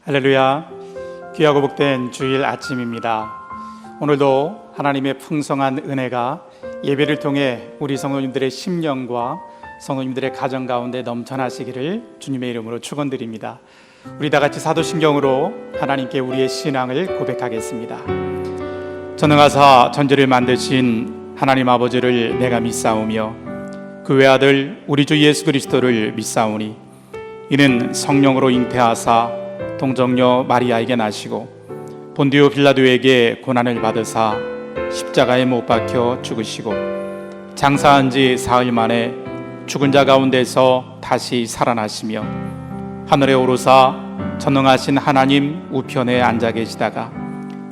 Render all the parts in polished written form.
할렐루야. 귀하고 복된 주일 아침입니다. 오늘도 하나님의 풍성한 은혜가 예배를 통해 우리 성도님들의 심령과 성도님들의 가정 가운데 넘쳐나시기를 주님의 이름으로 축원드립니다. 우리 다 같이 사도신경으로 하나님께 우리의 신앙을 고백하겠습니다. 전능하사 천지를 만드신 하나님 아버지를 내가 믿사오며 그 외아들 우리 주 예수 그리스도를 믿사오니 이는 성령으로 잉태하사 동정녀 마리아에게 나시고 본디오 빌라도에게 고난을 받으사 십자가에 못 박혀 죽으시고 장사한 지 사흘 만에 죽은 자 가운데서 다시 살아나시며 하늘에 오르사 전능하신 하나님 우편에 앉아 계시다가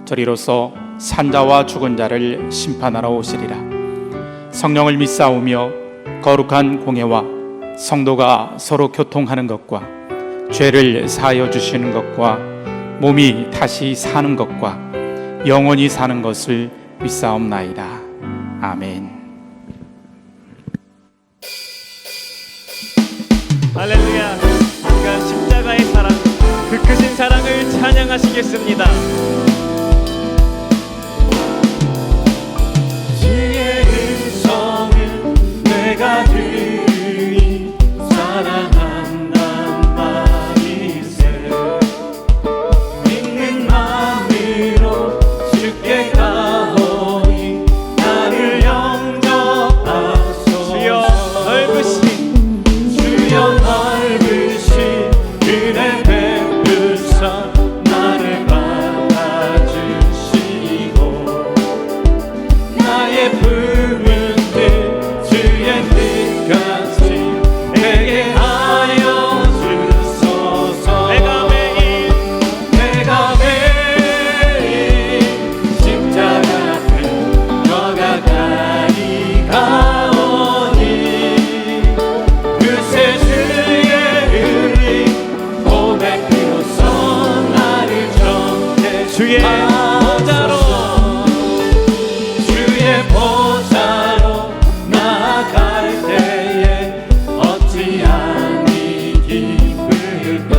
저리로서 산자와 죽은 자를 심판하러 오시리라. 성령을 믿사오며 거룩한 공회와 성도가 서로 교통하는 것과 죄를 사하여 주시는 것과 몸이 다시 사는 것과 영원히 사는 것을 믿사옵나이다. 아멘. 할렐루야. 우리가 십자가의 사랑, 그 크신 사랑을 찬양하시겠습니다. 주의 음성을 내가 들으니 사랑한단 말이세. 믿는 마음으로 주께 가오니 나를 영접하소서. 주여 넓으신 은혜 베푸사 나를 받아주시고 나의 품은 뜻 주의 뜻같이 되게 하여 주소서. 내가 매일 십자가 앞에 더 가까이 가오니 그새 주의 보좌로 나아갈 때에 어찌하니 기쁠까.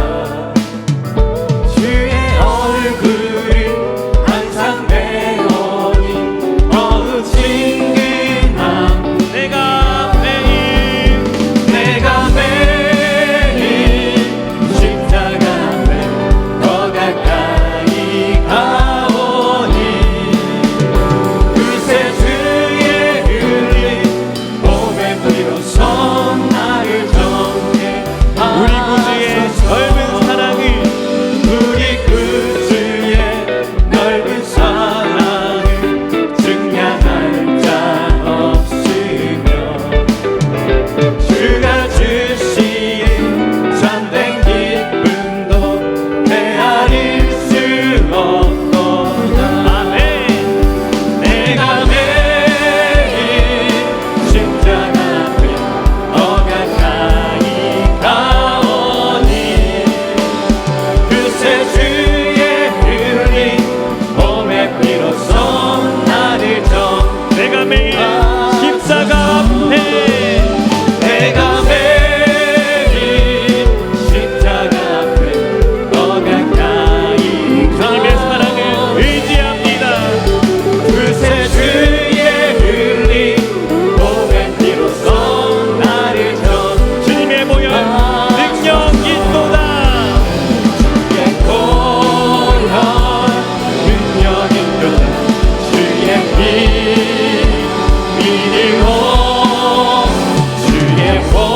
주의 얼굴을 항상 배우니 더욱 친근함. 내가 매일 십자가 앞에 더 가까이 가오니 그새 주의 흘린 몸의 피로써 나를 정죄하소서. 우리 구주의 넓은 사랑을 증량할 자 없으며 주가 주신 참된 기쁨도 헤아릴 수 없도다. 아멘. 내가 매일 십자가 앞에 더 가까이 가오니 그새 주의 흘린 몸의 피로써 나를 내가 매일 십자가 앞에 더 가까이 주님의 사랑을 의지합니다. 그새 주의 흘린 몸의 피로써 나를 주님의 보혈 능력 있도다. 주의 보혈 능력 있도다. 주의 피 믿음으로 주의 보혈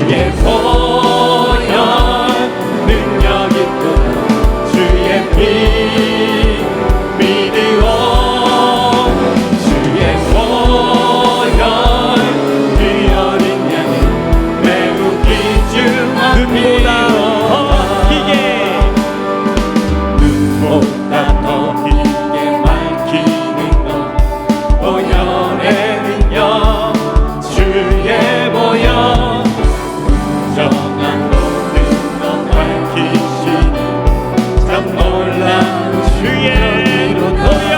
주의 보혈 능력 있도다 주의 피 믿으오 주의 보혈 그 어린 양의 매우 귀중한 눈보다 더 희게 눈보다 더 희게 밝히는 것 보혈의 능력 주의 보혈 정한 모든 것 밝히시니 참 놀라운 주의 보혈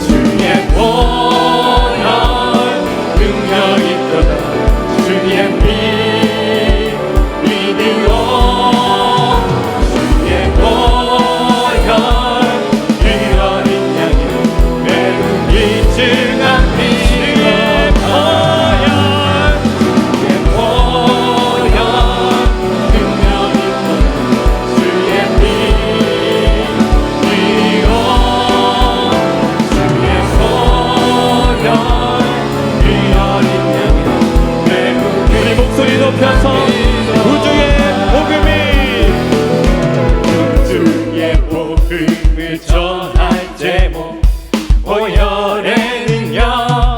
주의 보혈 능력 있도다 주의 피 믿으오 주의 보혈 그 어린 양의 매우 귀중한 피 주의 보혈 주의 보혈 능력 있도다 주의 피 믿으오 주의 보혈 그 어린 양의 매우 우리 목소리 높여서 우주의 복음을 전할 제목 보혈의 능력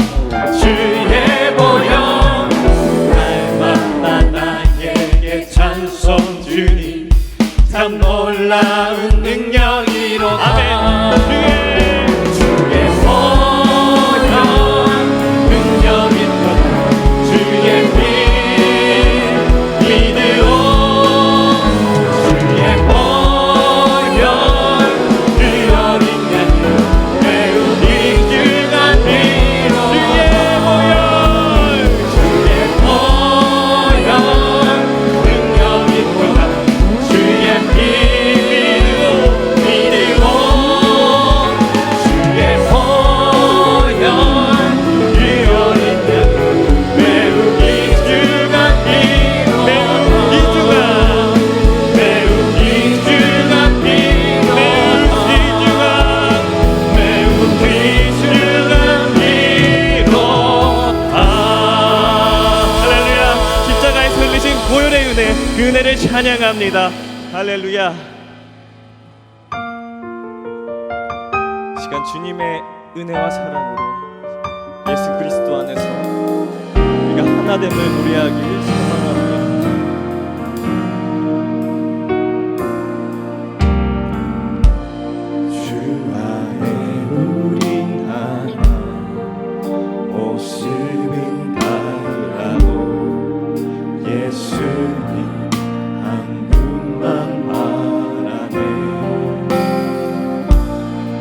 주의 보혈 날마다 나에게 찬송 주니 참 놀라운 능력이로다 아멘 주의 보혈 능력 있도다 주의 피 믿으오 주의 보혈 그 어린 양의 매우 귀중한 피로 주의 보혈 능력 있도다 주의 피 믿으오 주의 보혈 그 어린 양의 매우 귀중한 피로 매우 귀중한 피로 매우 귀중한 피로 할렐루야 십자가에서 흘리신 보혈의 은혜 그 은혜를 찬양합니다. 할렐루야. 시간 주님의 은혜와 사랑으로 예수 그리스도 안에서 우리가 하나됨을 노래하길 소망합니다. 주 안에 우린 하나 모습은 달라도 예수님 한 분만 바라네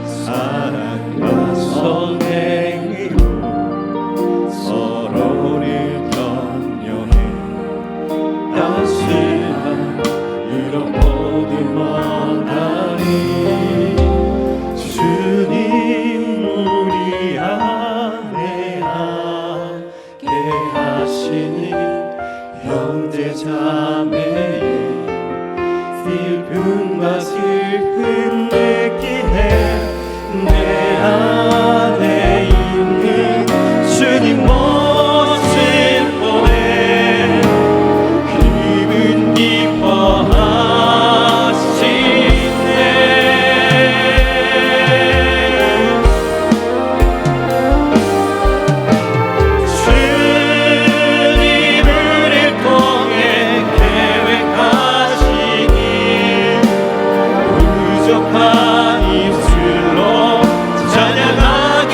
사랑과 선행으로 서로를 격려해 따스한 유럽 모든 원하리 주님 우리 안에 함께 하시니 형제 자매의 슬픔과 슬픔 느끼네 내 안에 있는 주님 모습 보내 기분 기뻐하시네 주님 우리를 통해 계획하시니 부족한 입술로 찬양하게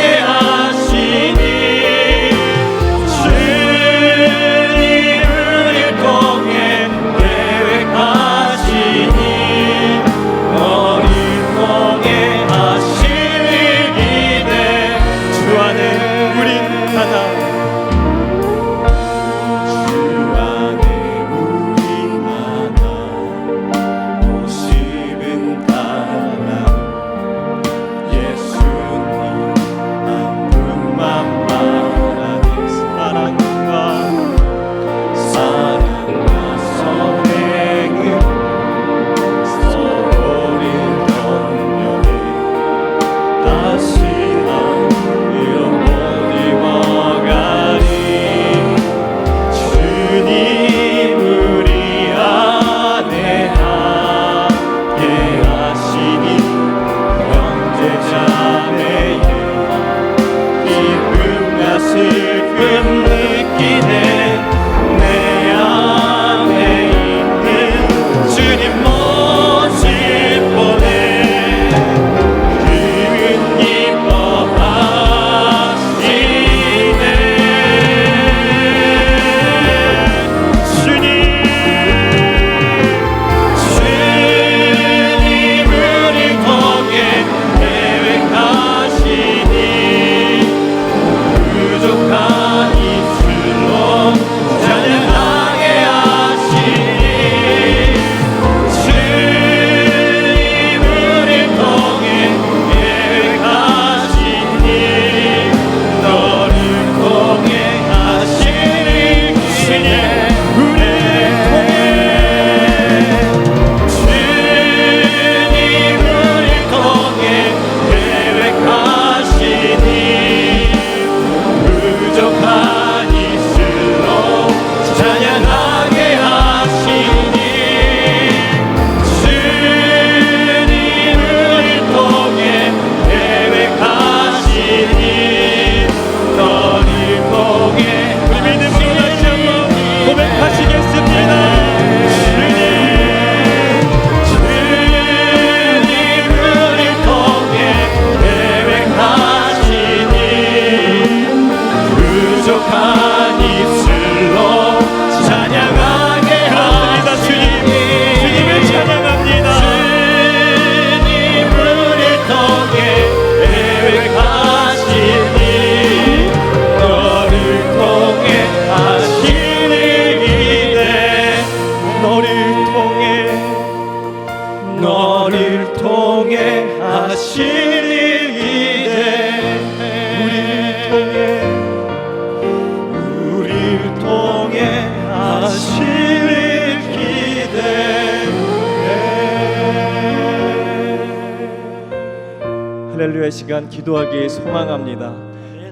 할렐루야 시간 기도하기 소망합니다.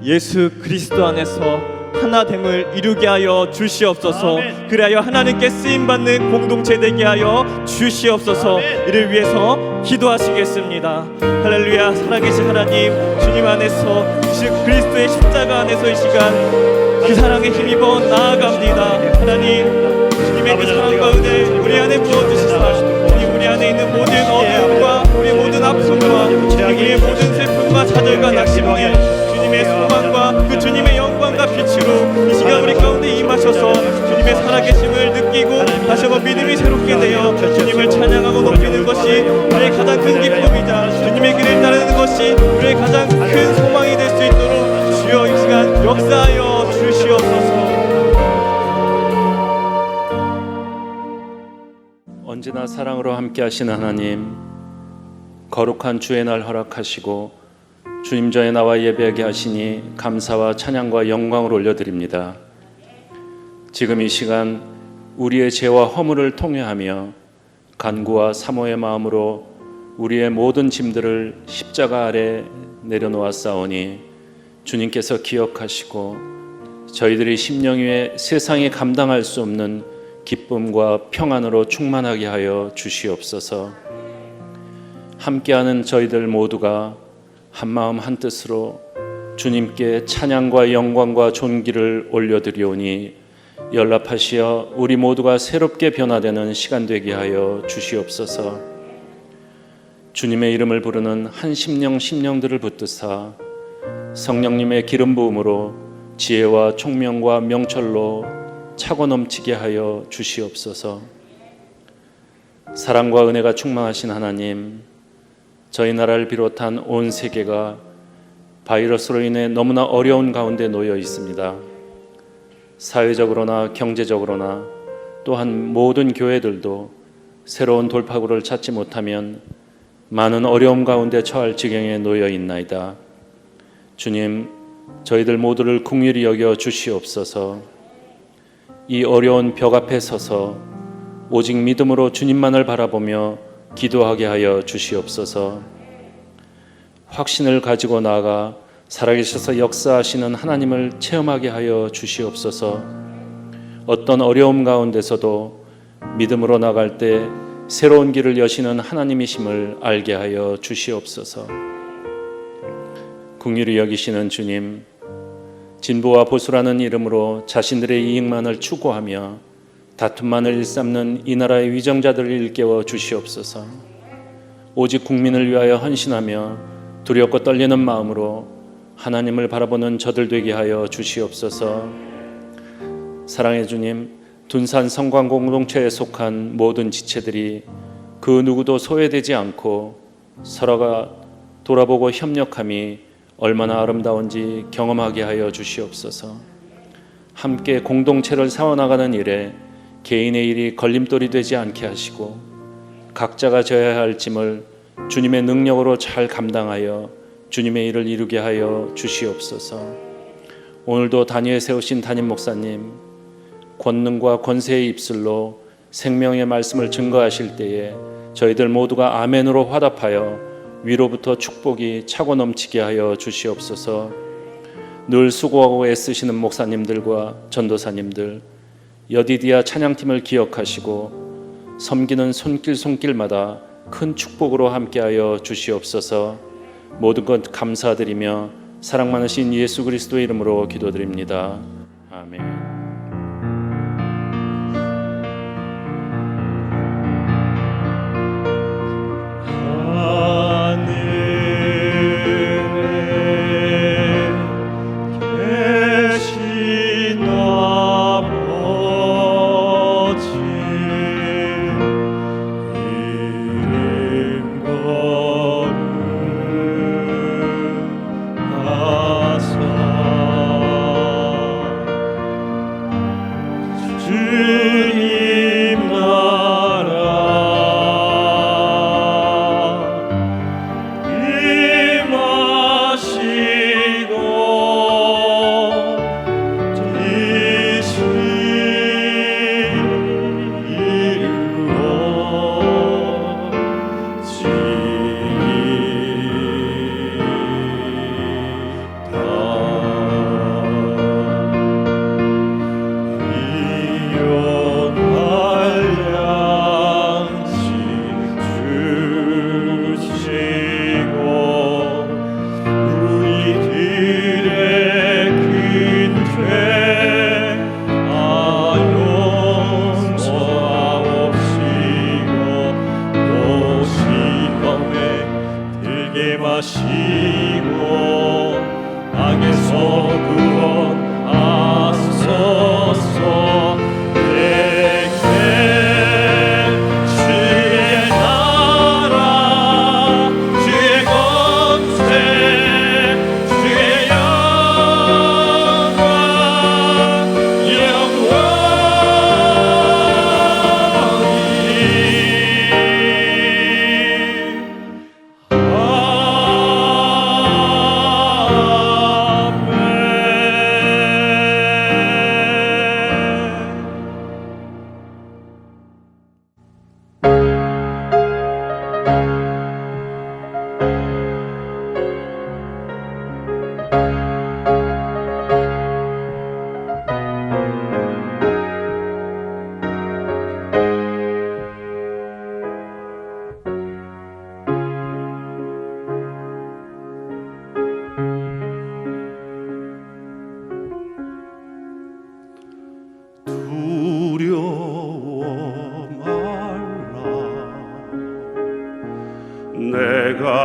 예수 그리스도 안에서 하나됨을 이루게 하여 주시옵소서. 그리하여 하나님께 쓰임받는 공동체 되게 하여 주시옵소서. 이를 위해서 기도하시겠습니다. 할렐루야. 살아계신 하나님, 주님 안에서 예수 그리스도의 십자가 안에서 이 시간 그 사랑에 힘입어 나아갑니다. 하나님, 주님의 그 사랑과 은혜 우리 안에 부어주시사 주님, 우리 안에 있는 모든 어려움과 우리 모든 아픔과 우리의 모든 슬픔과 좌절과 낙심을 주님의 소망과 그 주님의 영광과 빛으로 이 시간 우리 가운데 임하셔서 주님의 살아계심을 느끼고 다시 한번 믿음이 새롭게 되어 주님을 찬양하고 높이는 것이 우리의 가장 큰 기쁨이자 주님의 길을 따르는 것이 우리의 가장 큰 소망이 될 수 있도록 주여 이 시간 역사하여 주시옵소서. 언제나 사랑으로 함께 하시는 하나님, 거룩한 주의 날 허락하시고 주님 전에 나와 예배하게 하시니 감사와 찬양과 영광을 올려드립니다. 지금 이 시간 우리의 죄와 허물을 통회하며 간구와 사모의 마음으로 우리의 모든 짐들을 십자가 아래 내려놓았사오니 주님께서 기억하시고 저희들이 심령 위에 세상에 감당할 수 없는 기쁨과 평안으로 충만하게 하여 주시옵소서. 함께하는 저희들 모두가 한마음 한뜻으로 주님께 찬양과 영광과 존귀를 올려드리오니 연락하시어 우리 모두가 새롭게 변화되는 시간 되게 하여 주시옵소서. 주님의 이름을 부르는 한 심령들을 붙드사 성령님의 기름 부음으로 지혜와 총명과 명철로 차고 넘치게 하여 주시옵소서. 사랑과 은혜가 충만하신 하나님, 저희 나라를 비롯한 온 세계가 바이러스로 인해 너무나 어려운 가운데 놓여 있습니다. 사회적으로나 경제적으로나 또한 모든 교회들도 새로운 돌파구를 찾지 못하면 많은 어려움 가운데 처할 지경에 놓여 있나이다. 주님, 저희들 모두를 긍휼히 여겨 주시옵소서. 이 어려운 벽 앞에 서서 오직 믿음으로 주님만을 바라보며 기도하게 하여 주시옵소서. 확신을 가지고 나아가 살아계셔서 역사하시는 하나님을 체험하게 하여 주시옵소서. 어떤 어려움 가운데서도 믿음으로 나갈 때 새로운 길을 여시는 하나님이심을 알게 하여 주시옵소서. 긍휼히 여기시는 주님, 진보와 보수라는 이름으로 자신들의 이익만을 추구하며 다툼만을 일삼는 이 나라의 위정자들을 일깨워 주시옵소서. 오직 국민을 위하여 헌신하며 두렵고 떨리는 마음으로 하나님을 바라보는 저들 되게 하여 주시옵소서. 사랑의 주님, 둔산 성광 공동체에 속한 모든 지체들이 그 누구도 소외되지 않고 서로가 돌아보고 협력함이 얼마나 아름다운지 경험하게 하여 주시옵소서. 함께 공동체를 세워나가는 일에 개인의 일이 걸림돌이 되지 않게 하시고 각자가 져야 할 짐을 주님의 능력으로 잘 감당하여 주님의 일을 이루게 하여 주시옵소서. 오늘도 단위에 세우신 담임 목사님, 권능과 권세의 입술로 생명의 말씀을 증거하실 때에 저희들 모두가 아멘으로 화답하여 위로부터 축복이 차고 넘치게 하여 주시옵소서. 늘 수고하고 애쓰시는 목사님들과 전도사님들, 여디디아 찬양팀을 기억하시고 섬기는 손길마다 큰 축복으로 함께하여 주시옵소서. 모든 것 감사드리며 사랑 많으신 예수 그리스도의 이름으로 기도드립니다. 아멘.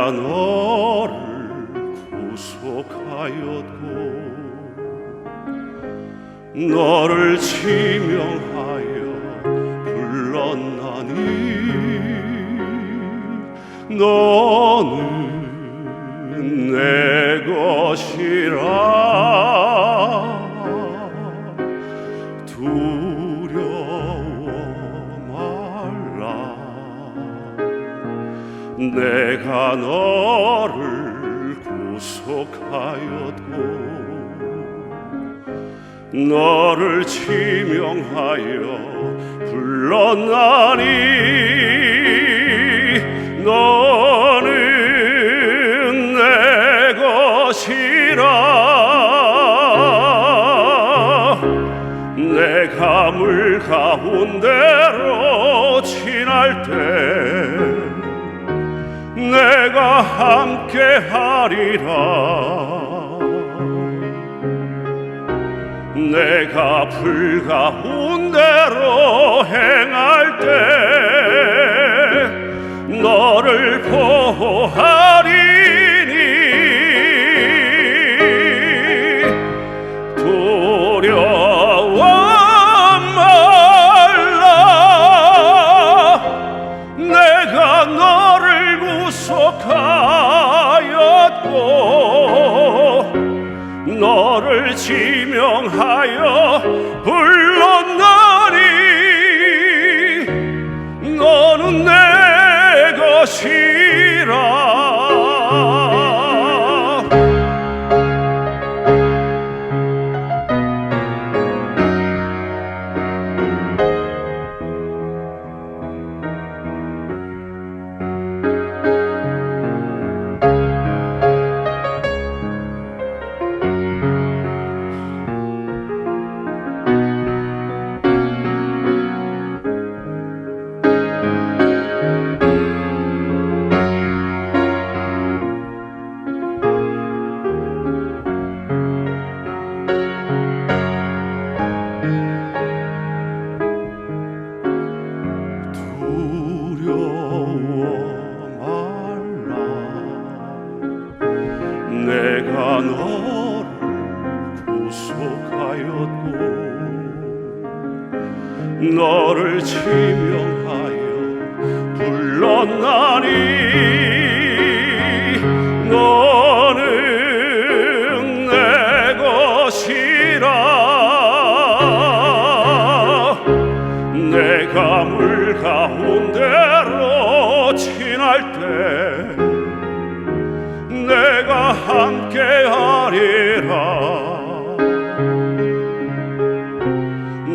내가 너를 구속하였고 너를 지명하여 불렀나니 너는 내 것이라 두려워 말라. 내가 너를 구속하였고 너를 지명하여 불렀나니 너는 내 것이라. 내가 물 가운데로 지날 때 내가 함께하리라. 내가 불 가운데로 행할 때 너를 보호하리니 두려워 말라. 내가 너를 구속하였고 너를 지명하여 불렀나니 너는 내 것이라. 내가 너를 구속하였고 너를 지명하여 불렀나니 너는 내 것이라. 내가 물 가운데로 지날 때 내가 함께하리라.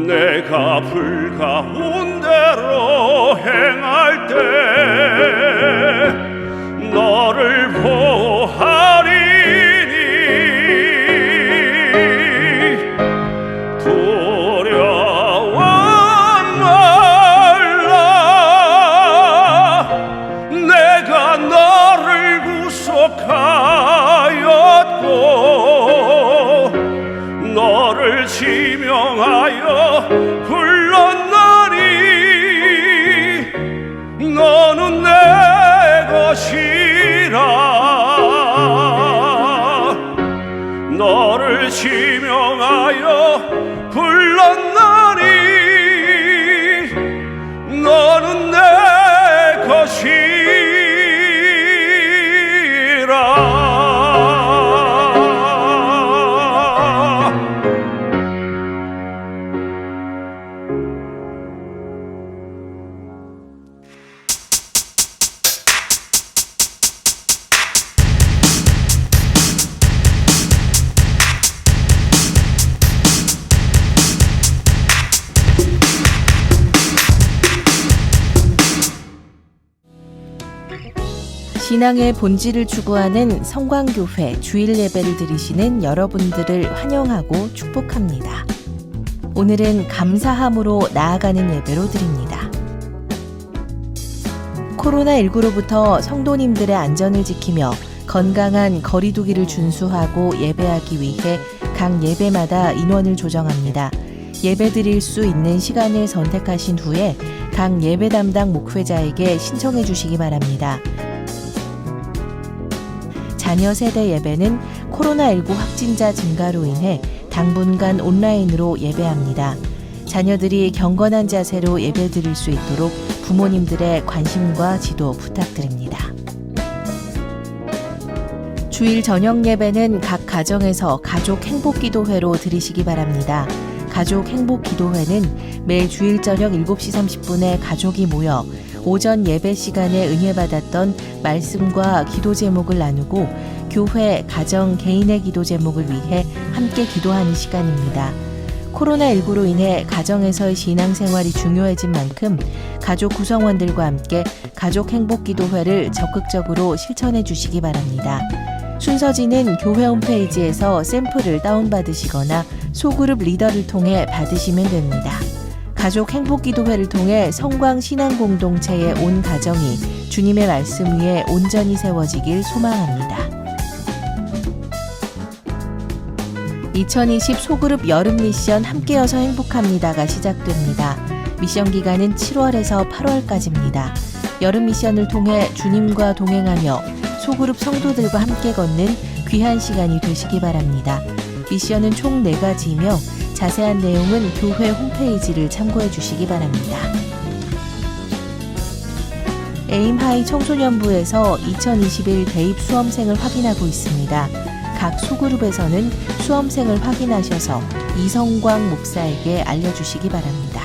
내가 불 가운데로 행할 때 너를 보호하리니 두려워 말라. 내가 너를 구속하였고 너를 지명하여 불렀나니 너는 내 것이라. 너를 지명하여 불렀나니 너는 내 것이라. 신앙의 본질을 추구하는 성광교회 주일 예배를 드리시는 여러분들을 환영하고 축복합니다. 오늘은 감사함으로 나아가는 예배로 드립니다. 코로나19로부터 성도님들의 안전을 지키며 건강한 거리 두기를 준수하고 예배하기 위해 각 예배마다 인원을 조정합니다. 예배 드릴 수 있는 시간을 선택하신 후에 각 예배 담당 목회자에게 신청해 주시기 바랍니다. 자녀 세대 예배는 코로나19 확진자 증가로 인해 당분간 온라인으로 예배합니다. 자녀들이 경건한 자세로 예배드릴 수 있도록 부모님들의 관심과 지도 부탁드립니다. 주일 저녁 예배는 각 가정에서 가족 행복기도회로 드리시기 바랍니다. 가족 행복기도회는 매일 주일 저녁 7시 30분에 가족이 모여 오전 예배 시간에 은혜받았던 말씀과 기도 제목을 나누고 교회, 가정, 개인의 기도 제목을 위해 함께 기도하는 시간입니다. 코로나19로 인해 가정에서의 신앙생활이 중요해진 만큼 가족 구성원들과 함께 가족 행복기도회를 적극적으로 실천해 주시기 바랍니다. 순서지는 교회 홈페이지에서 샘플을 다운받으시거나 소그룹 리더를 통해 받으시면 됩니다. 가족 행복기도회를 통해 성광신앙공동체의 온 가정이 주님의 말씀 위에 온전히 세워지길 소망합니다. 2020 소그룹 여름 미션 함께여서 행복합니다가 시작됩니다. 미션 기간은 7월에서 8월까지입니다. 여름 미션을 통해 주님과 동행하며 소그룹 성도들과 함께 걷는 귀한 시간이 되시기 바랍니다. 미션은 총 4가지이며 자세한 내용은 교회 홈페이지를 참고해 주시기 바랍니다. 에임하이 청소년부에서 2021 대입 수험생을 확인하고 있습니다. 각 소그룹에서는 수험생을 확인하셔서 이성광 목사에게 알려주시기 바랍니다.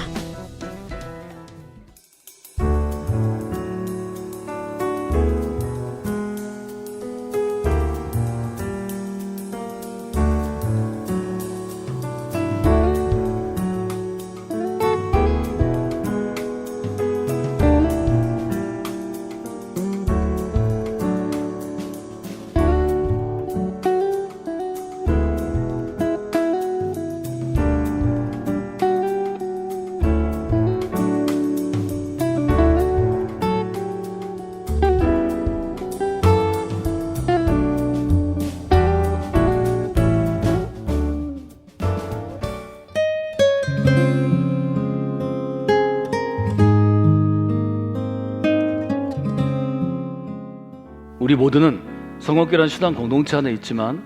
우리 모두는 성업계라는 신앙 공동체 안에 있지만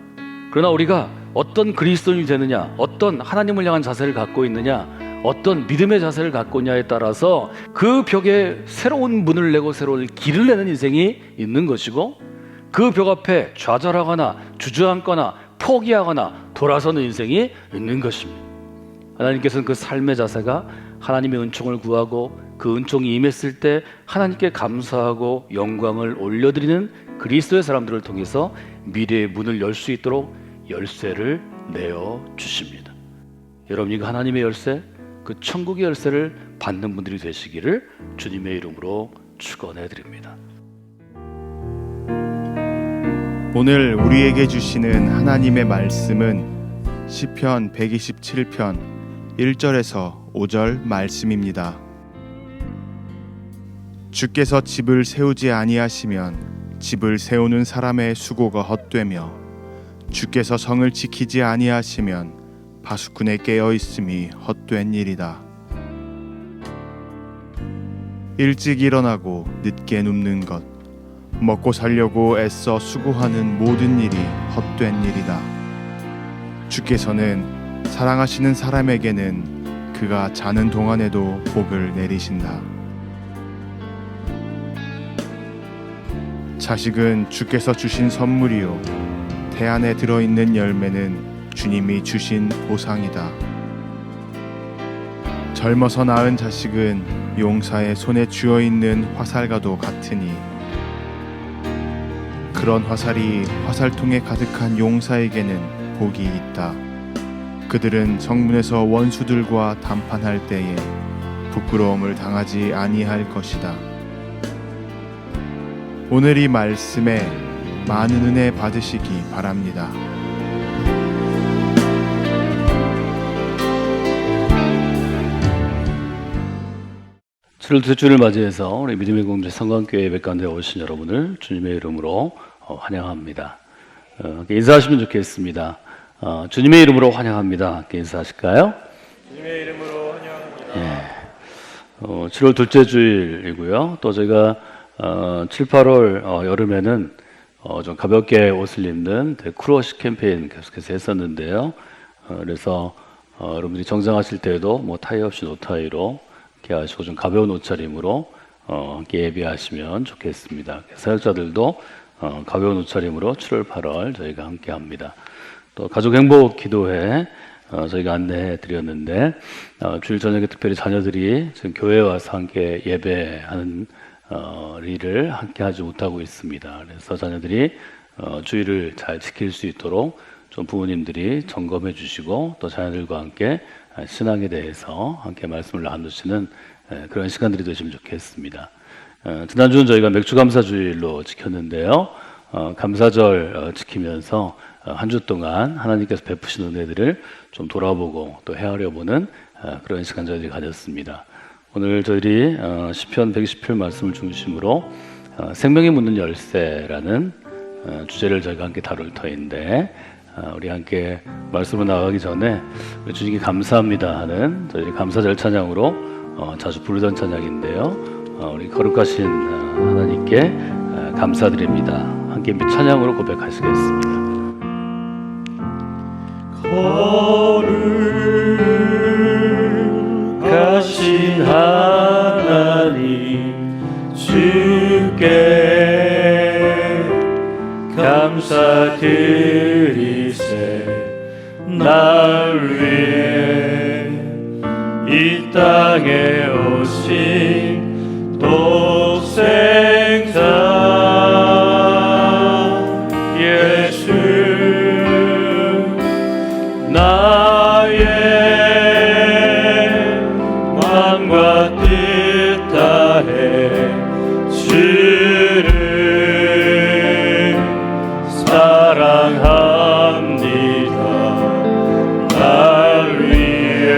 그러나 우리가 어떤 그리스도인이 되느냐, 어떤 하나님을 향한 자세를 갖고 있느냐, 어떤 믿음의 자세를 갖고 있냐에 따라서 그 벽에 새로운 문을 내고 새로운 길을 내는 인생이 있는 것이고 그 벽 앞에 좌절하거나 주저앉거나 포기하거나 돌아서는 인생이 있는 것입니다. 하나님께서는 그 삶의 자세가 하나님의 은총을 구하고 그 은총이 임했을 때 하나님께 감사하고 영광을 올려드리는 그리스도의 사람들을 통해서 미래의 문을 열 수 있도록 열쇠를 내어 주십니다. 여러분이 그 하나님의 열쇠, 그 천국의 열쇠를 받는 분들이 되시기를 주님의 이름으로 축원해 드립니다. 오늘 우리에게 주시는 하나님의 말씀은 시편 127편 1절에서 5절 말씀입니다. 주께서 집을 세우지 아니하시면 집을 세우는 사람의 수고가 헛되며 주께서 성을 지키지 아니하시면 바수꾼의 깨어 있음이 헛된 일이다. 일찍 일어나고 늦게 눕는 것, 먹고 살려고 애써 수고하는 모든 일이 헛된 일이다. 주께서는 사랑하시는 사람에게는 그가 자는 동안에도 복을 내리신다. 자식은 주께서 주신 선물이요 태 안에 들어있는 열매는 주님이 주신 보상이다. 젊어서 낳은 자식은 용사의 손에 쥐어있는 화살과도 같으니 그런 화살이 화살통에 가득한 용사에게는 복이 있다. 그들은 성문에서 원수들과 담판할 때에 부끄러움을 당하지 아니할 것이다. 오늘 이 말씀에 많은 은혜 받으시기 바랍니다. 7월 두 주를 맞이해서 우리 믿음의 공동체 성광교회 예배 가운데 오신 여러분을 주님의 이름으로 환영합니다. 인사하시면 좋겠습니다. 주님의 이름으로 환영합니다. 인사하실까요? 주님의 이름으로 환영합니다. 7월 둘째 주일이고요. 또 저희가 7, 8월 여름에는 좀 가볍게 옷을 입는 크루워시 캠페인 계속해서 했었는데요. 그래서 여러분들이 정장하실 때에도 뭐 타이 없이 노타이로 이렇게 하시고 좀 가벼운 옷차림으로 함께 예배하시면 좋겠습니다. 사역자들도 가벼운 옷차림으로 7월 8월 저희가 함께 합니다. 또 가족 행복 기도회 저희가 안내해 드렸는데 주일 저녁에 특별히 자녀들이 지금 교회에 와서 함께 예배하는 일을 함께 하지 못하고 있습니다. 그래서 자녀들이 주일을 잘 지킬 수 있도록 좀 부모님들이 점검해 주시고 또 자녀들과 함께 신앙에 대해서 함께 말씀을 나누시는 그런 시간들이 되시면 좋겠습니다. 지난주는 저희가 맥주감사주일로 지켰는데요. 감사절 지키면서 한 주 동안 하나님께서 베푸신 은혜들을 좀 돌아보고 또 헤아려보는 그런 시간 저희들이 가졌습니다. 오늘 저희들이 시편 120편 말씀을 중심으로 생명이 묻는 열쇠라는 주제를 저희가 함께 다룰 터인데 우리 함께 말씀으로 나가기 전에 우리 주님께 감사합니다 하는 저희들이 감사절 찬양으로 자주 부르던 찬양인데요. 우리 거룩하신 하나님께 감사드립니다. 함께 찬양으로 고백하시겠습니다. 거룩하신 하나님 주께 감사드리세 날 위해 이 땅에 오신 독생자 예수 나의 마음과 뜻 다해 주를 사랑합니다. 날 위해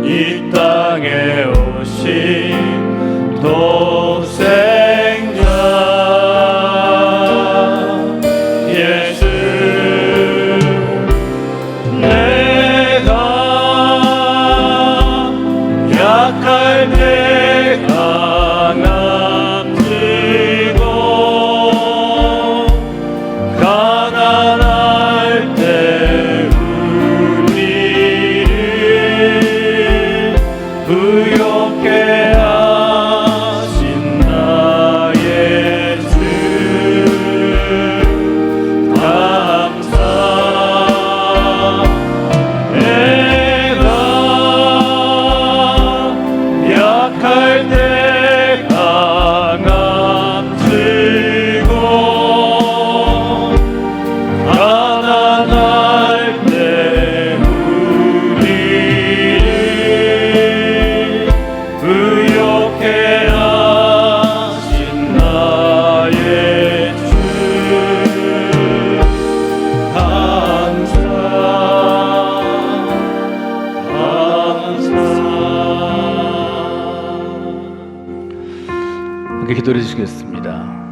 이 땅에 오신 독생자 예수 내가 약할 때 강함 들고 가난할 때 우리를 부욕해 하신 나의 주 감사 내가 약할 때 강함 들고 가난할 때 우리를 부욕해 하신 나의 주 감사 함께 기도해 주시겠습니다.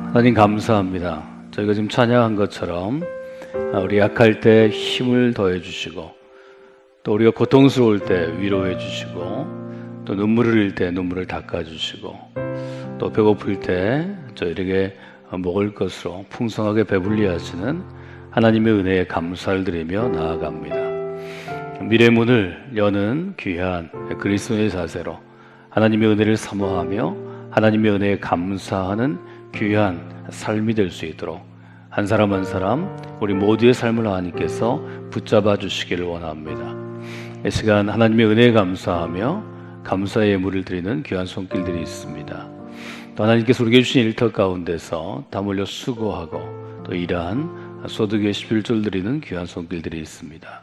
하나님 감사합니다. 저희가 지금 찬양한 것처럼 우리 약할 때 힘을 더해 주시고 또 우리가 고통스러울 때 위로해 주시고 또 눈물을 흘릴 때 눈물을 닦아 주시고 또 배고플 때 저희에게 먹을 것으로 풍성하게 배불리 하시는 하나님의 은혜에 감사를 드리며 나아갑니다. 미래 문을 여는 귀한 그리스도의 자세로 하나님의 은혜를 사모하며 하나님의 은혜에 감사하는 귀한 삶이 될 수 있도록 한 사람 한 사람 우리 모두의 삶을 하나님께서 붙잡아 주시기를 원합니다. 이 시간 하나님의 은혜에 감사하며 감사의 예물을 드리는 귀한 손길들이 있습니다. 또 하나님께서 우리에게 주신 일터 가운데서 땀 흘려 수고하고 또 일한 소득의 11조를 드리는 귀한 손길들이 있습니다.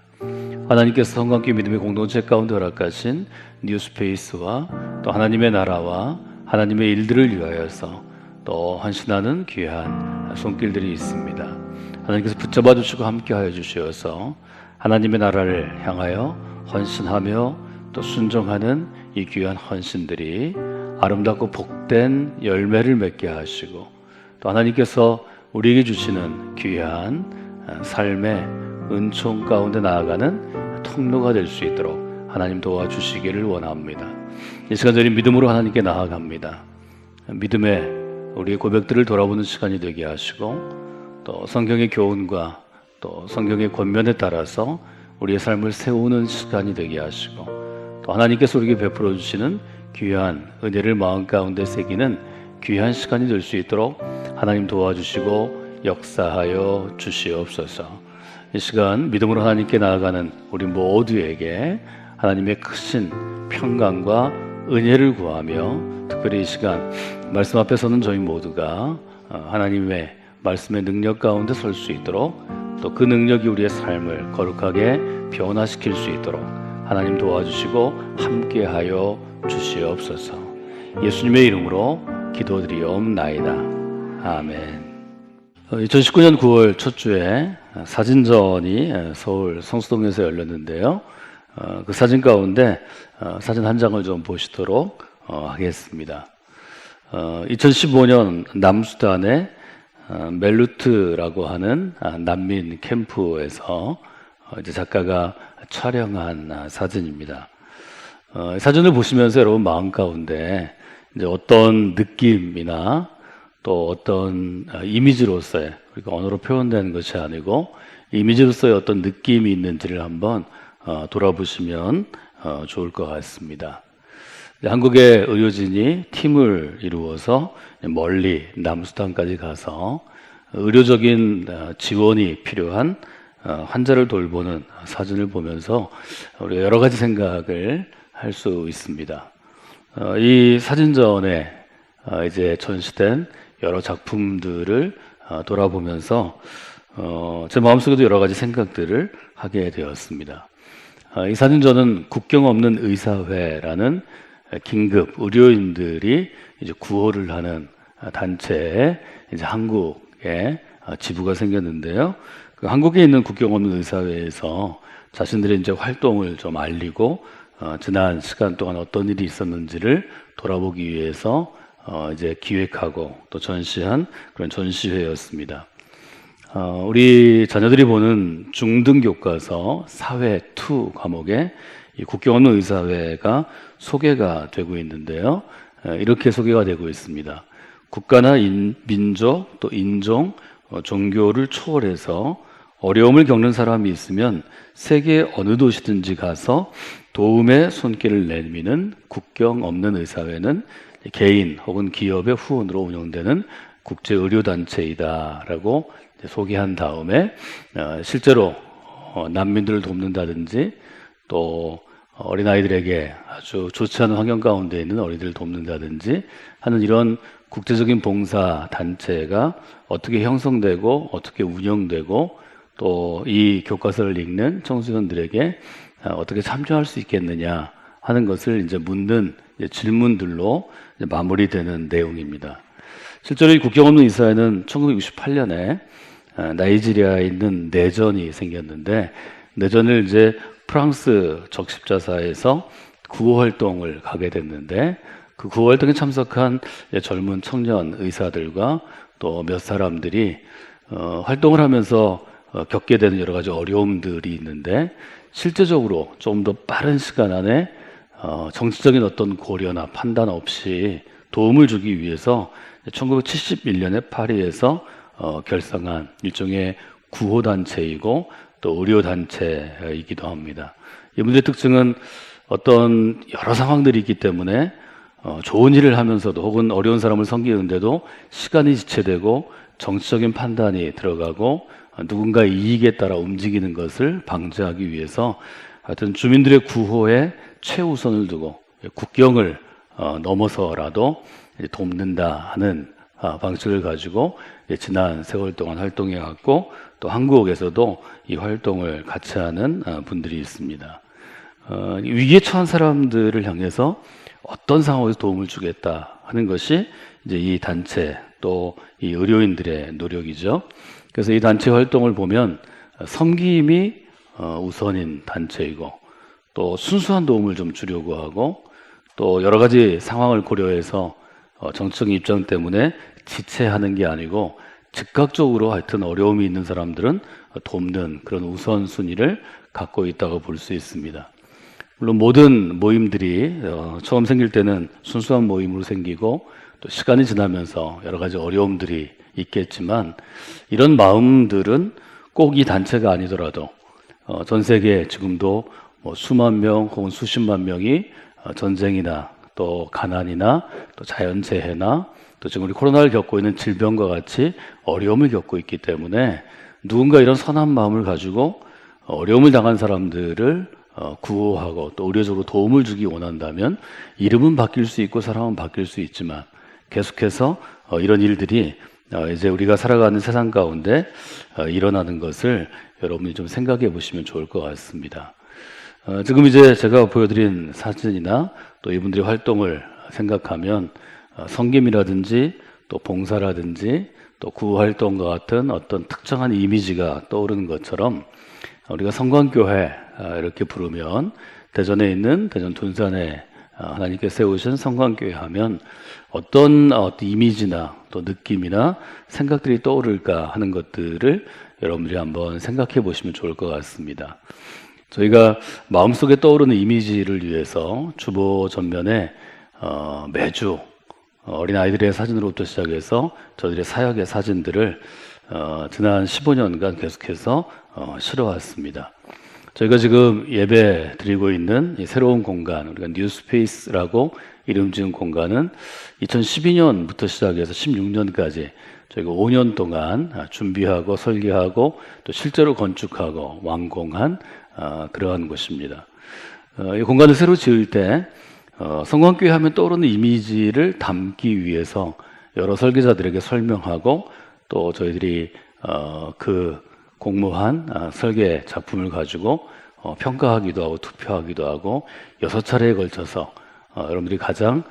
하나님께서 성관계 믿음의 공동체 가운데 허락하신 뉴스페이스와 또 하나님의 나라와 하나님의 일들을 위하여서 또 헌신하는 귀한 손길들이 있습니다. 하나님께서 붙잡아 주시고 함께하여 주시어서 하나님의 나라를 향하여 헌신하며 또 순종하는 이 귀한 헌신들이 아름답고 복된 열매를 맺게 하시고 또 하나님께서 우리에게 주시는 귀한 삶의 은총 가운데 나아가는 통로가 될 수 있도록 하나님 도와주시기를 원합니다. 이 시간 저희 믿음으로 하나님께 나아갑니다. 믿음의 우리의 고백들을 돌아보는 시간이 되게 하시고 또 성경의 교훈과 또 성경의 권면에 따라서 우리의 삶을 세우는 시간이 되게 하시고 또 하나님께서 우리에게 베풀어 주시는 귀한 은혜를 마음 가운데 새기는 귀한 시간이 될 수 있도록 하나님 도와주시고 역사하여 주시옵소서. 이 시간 믿음으로 하나님께 나아가는 우리 모두에게 하나님의 크신 평강과 은혜를 구하며 특별히 이 시간 말씀 앞에 서는 저희 모두가 하나님의 말씀의 능력 가운데 설 수 있도록 또 그 능력이 우리의 삶을 거룩하게 변화시킬 수 있도록 하나님 도와주시고 함께하여 주시옵소서. 예수님의 이름으로 기도드리옵나이다. 아멘. 2019년 9월 첫 주에 사진전이 서울 성수동에서 열렸는데요. 그 사진 가운데 사진 한 장을 좀 보시도록 하겠습니다. 2015년 남수단의 멜루트라고 하는 난민 캠프에서 이제 작가가 촬영한 사진입니다. 사진을 보시면서 여러분 마음 가운데 이제 어떤 느낌이나 또 어떤 이미지로서의, 그러니까 언어로 표현되는 것이 아니고 이미지로서의 어떤 느낌이 있는지를 한번 돌아보시면 좋을 것 같습니다. 한국의 의료진이 팀을 이루어서 멀리 남수단까지 가서 의료적인 지원이 필요한 환자를 돌보는 사진을 보면서 우리가 여러 가지 생각을 할 수 있습니다. 이 사진전에 이제 전시된 여러 작품들을 돌아보면서 제 마음속에도 여러 가지 생각들을 하게 되었습니다. 이 사진전은 국경 없는 의사회라는 긴급 의료인들이 이제 구호를 하는 단체에 이제 한국에 지부가 생겼는데요. 그 한국에 있는 국경 없는 의사회에서 자신들의 이제 활동을 좀 알리고 지난 시간 동안 어떤 일이 있었는지를 돌아보기 위해서 이제 기획하고 또 전시한 그런 전시회였습니다. 우리 자녀들이 보는 중등교과서 사회 2 과목에 이 국경 없는 의사회가 소개가 되고 있는데요. 이렇게 소개가 되고 있습니다. 국가나 민족 또 인종, 종교를 초월해서 어려움을 겪는 사람이 있으면 세계 어느 도시든지 가서 도움의 손길을 내미는 국경 없는 의사회는 개인 혹은 기업의 후원으로 운영되는 국제의료단체이다라고 소개한 다음에 실제로 난민들을 돕는다든지 또 어린아이들에게 아주 좋지 않은 환경 가운데 있는 어린이들을 돕는다든지 하는 이런 국제적인 봉사 단체가 어떻게 형성되고 어떻게 운영되고 또 이 교과서를 읽는 청소년들에게 어떻게 참조할 수 있겠느냐 하는 것을 이제 묻는 질문들로 이제 마무리되는 내용입니다. 실제로 이 국경 없는 의사회는 1968년에 나이지리아에 있는 내전이 생겼는데 내전을 이제 프랑스 적십자사에서 구호 활동을 가게 됐는데 그 구호 활동에 참석한 젊은 청년 의사들과 또 몇 사람들이 활동을 하면서 겪게 되는 여러 가지 어려움들이 있는데 실제적으로 좀 더 빠른 시간 안에 정치적인 어떤 고려나 판단 없이 도움을 주기 위해서 1971년에 파리에서 결성한 일종의 구호단체이고 또 의료단체이기도 합니다. 이분들의 특징은 어떤 여러 상황들이 있기 때문에 좋은 일을 하면서도 혹은 어려운 사람을 섬기는데도 시간이 지체되고 정치적인 판단이 들어가고 누군가의 이익에 따라 움직이는 것을 방지하기 위해서 하여튼 주민들의 구호에 최우선을 두고 국경을 넘어서라도 돕는다 하는 방식을 가지고 지난 세월 동안 활동해 왔고 또 한국에서도 이 활동을 같이 하는 분들이 있습니다. 위기에 처한 사람들을 향해서 어떤 상황에서 도움을 주겠다 하는 것이 이제 이 단체 또 이 의료인들의 노력이죠. 그래서 이 단체 활동을 보면 섬김이 우선인 단체이고 또 순수한 도움을 좀 주려고 하고 또 여러 가지 상황을 고려해서 정치적인 입장 때문에 지체하는 게 아니고 즉각적으로 하여튼 어려움이 있는 사람들은 돕는 그런 우선순위를 갖고 있다고 볼 수 있습니다. 물론 모든 모임들이 처음 생길 때는 순수한 모임으로 생기고 또 시간이 지나면서 여러 가지 어려움들이 있겠지만 이런 마음들은 꼭 이 단체가 아니더라도 전 세계에 지금도 뭐 수만 명 혹은 수십만 명이 전쟁이나 또 가난이나 또 자연재해나 또 지금 우리 코로나를 겪고 있는 질병과 같이 어려움을 겪고 있기 때문에 누군가 이런 선한 마음을 가지고 어려움을 당한 사람들을 구호하고 또 의료적으로 도움을 주기 원한다면 이름은 바뀔 수 있고 사람은 바뀔 수 있지만 계속해서 이런 일들이 이제 우리가 살아가는 세상 가운데 일어나는 것을 여러분이 좀 생각해 보시면 좋을 것 같습니다. 지금 이제 제가 보여드린 사진이나 또 이분들의 활동을 생각하면 섬김이라든지 또 봉사라든지 또 구호활동과 같은 어떤 특정한 이미지가 떠오르는 것처럼 우리가 성광교회 이렇게 부르면 대전에 있는 대전 둔산에 하나님께 세우신 성광교회 하면 어떤 이미지나 또 느낌이나 생각들이 떠오를까 하는 것들을 여러분들이 한번 생각해 보시면 좋을 것 같습니다. 저희가 마음속에 떠오르는 이미지를 위해서 주보 전면에 매주 어린아이들의 사진으로부터 시작해서 저희들의 사역의 사진들을 지난 15년간 계속해서 실어왔습니다. 저희가 지금 예배 드리고 있는 이 새로운 공간, 우리가 뉴스페이스라고 이름 지은 공간은 2012년부터 시작해서 16년까지 저희가 5년 동안 준비하고 설계하고 또 실제로 건축하고 완공한 그러한 곳입니다. 이 공간을 새로 지을 때 성광교회 하면 떠오르는 이미지를 담기 위해서 여러 설계자들에게 설명하고 또 저희들이 그 공모한 설계 작품을 가지고 평가하기도 하고 투표하기도 하고 6차례에 걸쳐서 여러분들이 가장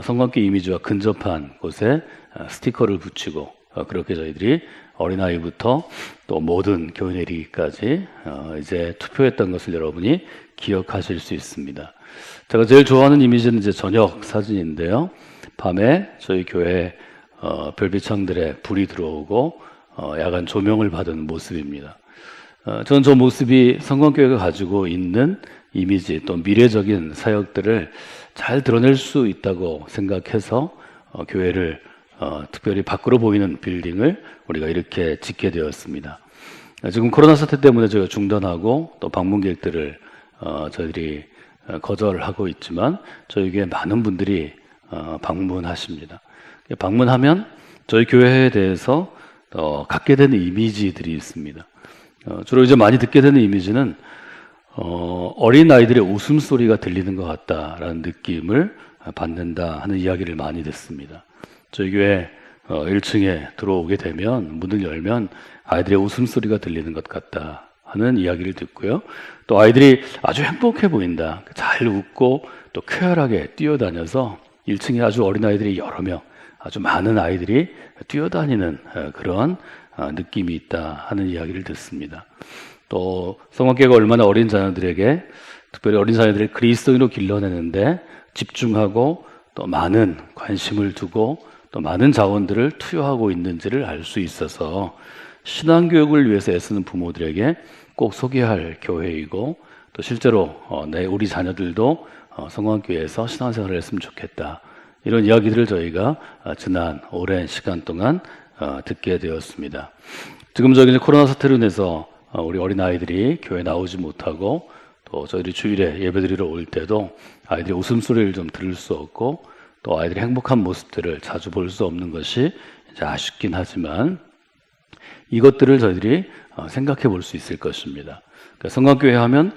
성광교회 이미지와 근접한 곳에 스티커를 붙이고 그렇게 저희들이 어린아이부터 또 모든 교회 내리기까지 이제 투표했던 것을 여러분이 기억하실 수 있습니다. 제가 제일 좋아하는 이미지는 이제 저녁 사진인데요. 밤에 저희 교회 별빛창들에 불이 들어오고 야간 조명을 받은 모습입니다. 저는 저 모습이 성광교회가 가지고 있는 이미지 또 미래적인 사역들을 잘 드러낼 수 있다고 생각해서 교회를 특별히 밖으로 보이는 빌딩을 우리가 이렇게 짓게 되었습니다. 지금 코로나 사태 때문에 저희가 중단하고 또 방문객들을 저희들이 거절하고 있지만 저희 교회에 많은 분들이 방문하십니다. 방문하면 저희 교회에 대해서 갖게 되는 이미지들이 있습니다. 주로 이제 많이 듣게 되는 이미지는 어린 아이들의 웃음소리가 들리는 것 같다라는 느낌을 받는다 하는 이야기를 많이 듣습니다. 저희 교회 1층에 들어오게 되면 문을 열면 아이들의 웃음소리가 들리는 것 같다 하는 이야기를 듣고요. 또 아이들이 아주 행복해 보인다. 잘 웃고 또 쾌활하게 뛰어다녀서 1층에 아주 어린 아이들이 여러 명, 아주 많은 아이들이 뛰어다니는 그런 느낌이 있다 하는 이야기를 듣습니다. 또 성광교회가 얼마나 어린 자녀들에게 특별히 어린 자녀들을 그리스도인으로 길러내는데 집중하고 또 많은 관심을 두고 또 많은 자원들을 투여하고 있는지를 알 수 있어서 신앙교육을 위해서 애쓰는 부모들에게 꼭 소개할 교회이고 또 실제로 우리 자녀들도 성광교회에서 신앙생활을 했으면 좋겠다 이런 이야기들을 저희가 지난 오랜 시간 동안 듣게 되었습니다. 지금 저희 코로나 사태로 인해서 우리 어린아이들이 교회에 나오지 못하고 또 저희들이 주일에 예배드리러 올 때도 아이들의 웃음소리를 좀 들을 수 없고 또 아이들의 행복한 모습들을 자주 볼 수 없는 것이 이제 아쉽긴 하지만 이것들을 저희들이 생각해 볼 수 있을 것입니다. 그러니까 성광교회 하면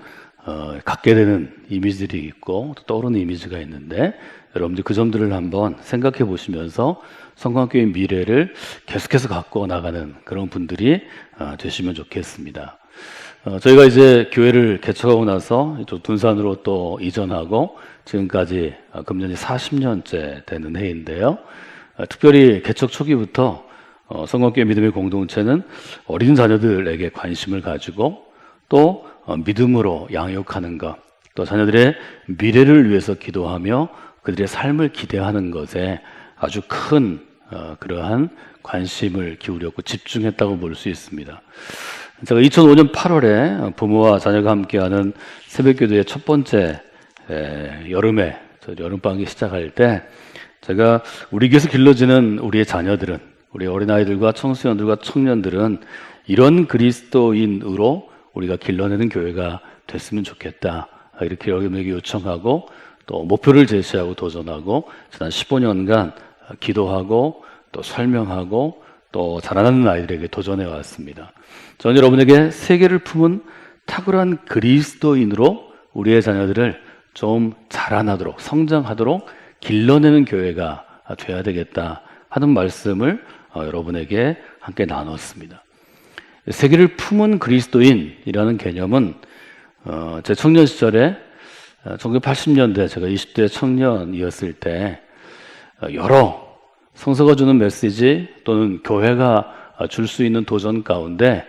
갖게 되는 이미지들이 있고 또 떠오르는 이미지가 있는데 여러분들 그 점들을 한번 생각해 보시면서 성광교회의 미래를 계속해서 갖고 나가는 그런 분들이 되시면 좋겠습니다. 저희가 이제 교회를 개척하고 나서 이쪽 둔산으로 또 이전하고 지금까지 금년이 40년째 되는 해인데요. 특별히 개척 초기부터 성광교회 믿음의 공동체는 어린 자녀들에게 관심을 가지고 또 믿음으로 양육하는 것, 또 자녀들의 미래를 위해서 기도하며 그들의 삶을 기대하는 것에 아주 큰 그러한 관심을 기울였고 집중했다고 볼 수 있습니다. 제가 2005년 8월에 부모와 자녀가 함께하는 새벽기도의 첫 번째 여름에 여름방학이 시작할 때 제가 우리 교회에서 길러지는 우리의 자녀들은, 우리 어린아이들과 청소년들과 청년들은 이런 그리스도인으로 우리가 길러내는 교회가 됐으면 좋겠다, 이렇게 여러분에게 요청하고 또 목표를 제시하고 도전하고 지난 15년간 기도하고 또 설명하고 또 자라나는 아이들에게 도전해 왔습니다. 저는 여러분에게 세계를 품은 탁월한 그리스도인으로 우리의 자녀들을 좀 자라나도록, 성장하도록 길러내는 교회가 돼야 되겠다 하는 말씀을 여러분에게 함께 나눴습니다. 세계를 품은 그리스도인이라는 개념은 제 청년 시절에 1980년대 제가 20대 청년이었을 때 여러 성서가 주는 메시지 또는 교회가 줄 수 있는 도전 가운데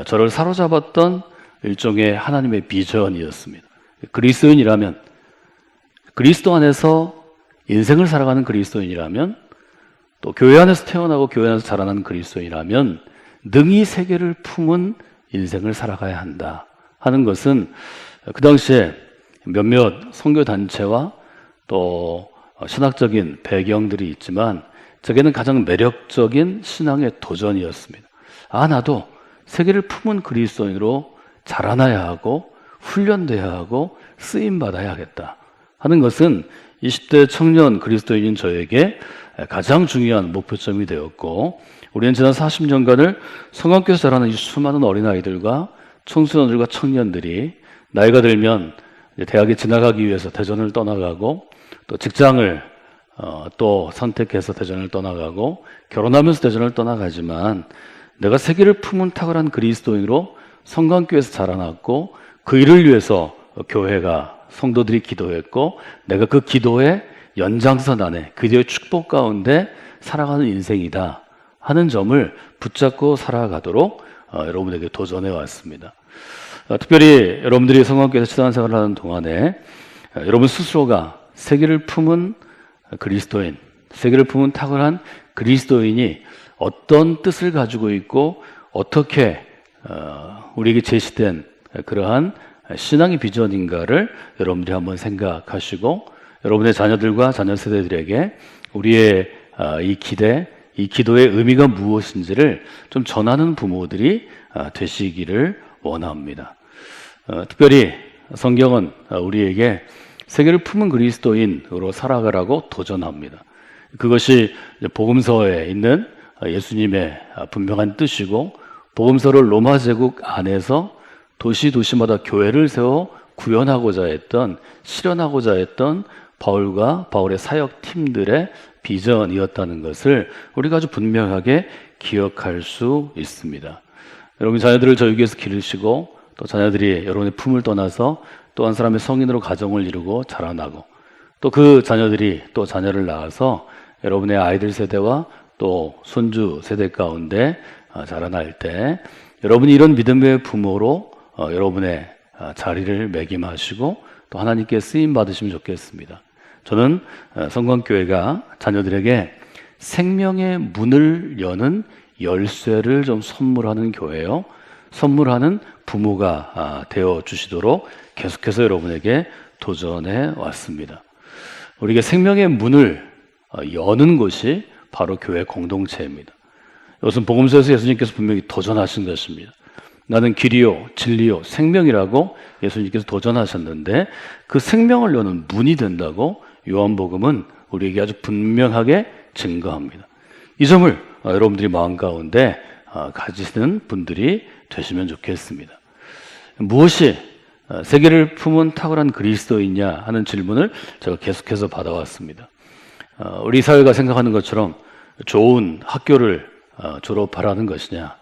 저를 사로잡았던 일종의 하나님의 비전이었습니다. 그리스도인이라면, 그리스도 안에서 인생을 살아가는 그리스도인이라면, 또 교회 안에서 태어나고 교회 안에서 자라나는 그리스도인이라면 능히 세계를 품은 인생을 살아가야 한다 하는 것은 그 당시에 몇몇 선교단체와 또 신학적인 배경들이 있지만 제게는 가장 매력적인 신앙의 도전이었습니다. 나도 세계를 품은 그리스도인으로 자라나야 하고 훈련돼야 하고 쓰임받아야 하겠다 하는 것은 20대 청년 그리스도인인 저에게 가장 중요한 목표점이 되었고, 우리는 지난 40년간을 성악교에서 자라는 이 수많은 어린아이들과 청소년들과 청년들이 나이가 들면 이제 대학에 진학하기 위해서 대전을 떠나가고 또 직장을 또 선택해서 대전을 떠나가고 결혼하면서 대전을 떠나가지만 내가 세계를 품은 탁월한 그리스도인으로 성광교회에서 자라났고 그 일을 위해서 교회가 성도들이 기도했고 내가 그 기도의 연장선 안에 그 기도의 축복 가운데 살아가는 인생이다 하는 점을 붙잡고 살아가도록 여러분에게 도전해 왔습니다. 특별히 여러분들이 성광교회에서 신앙생활을 하는 동안에 여러분 스스로가 세계를 품은 그리스도인, 세계를 품은 탁월한 그리스도인이 어떤 뜻을 가지고 있고 어떻게 우리에게 제시된 그러한 신앙의 비전인가를 여러분들이 한번 생각하시고 여러분의 자녀들과 자녀 세대들에게 우리의 이 기대, 이 기도의 의미가 무엇인지를 좀 전하는 부모들이 되시기를 원합니다. 특별히 성경은 우리에게 세계를 품은 그리스도인으로 살아가라고 도전합니다. 그것이 복음서에 있는 예수님의 분명한 뜻이고 복음서를 로마 제국 안에서 도시마다 교회를 세워 구현하고자 했던, 실현하고자 했던 바울과 바울의 사역팀들의 비전이었다는 것을 우리가 아주 분명하게 기억할 수 있습니다. 여러분 자녀들을 저희 교회에서 기르시고 또 자녀들이 여러분의 품을 떠나서 또 한 사람의 성인으로 가정을 이루고 자라나고 또 그 자녀들이 또 자녀를 낳아서 여러분의 아이들 세대와 또 손주 세대 가운데 자라날 때 여러분이 이런 믿음의 부모로 여러분의 자리를 매김하시고 또 하나님께 쓰임 받으시면 좋겠습니다. 저는 성광교회가 자녀들에게 생명의 문을 여는 열쇠를 좀 선물하는 교회요, 선물하는 부모가 되어 주시도록 계속해서 여러분에게 도전해 왔습니다. 우리에게 생명의 문을 여는 곳이 바로 교회 공동체입니다. 이것은 복음서에서 예수님께서 분명히 도전하신 것입니다. 나는 길이요 진리요 생명이라고 예수님께서 도전하셨는데 그 생명을 여는 문이 된다고 요한복음은 우리에게 아주 분명하게 증거합니다. 이 점을 여러분들이 마음 가운데 가지시는 분들이 되시면 좋겠습니다. 무엇이 세계를 품은 탁월한 그리스도이냐 하는 질문을 제가 계속해서 받아왔습니다. 우리 사회가 생각하는 것처럼 좋은 학교를 졸업하라는 것이냐,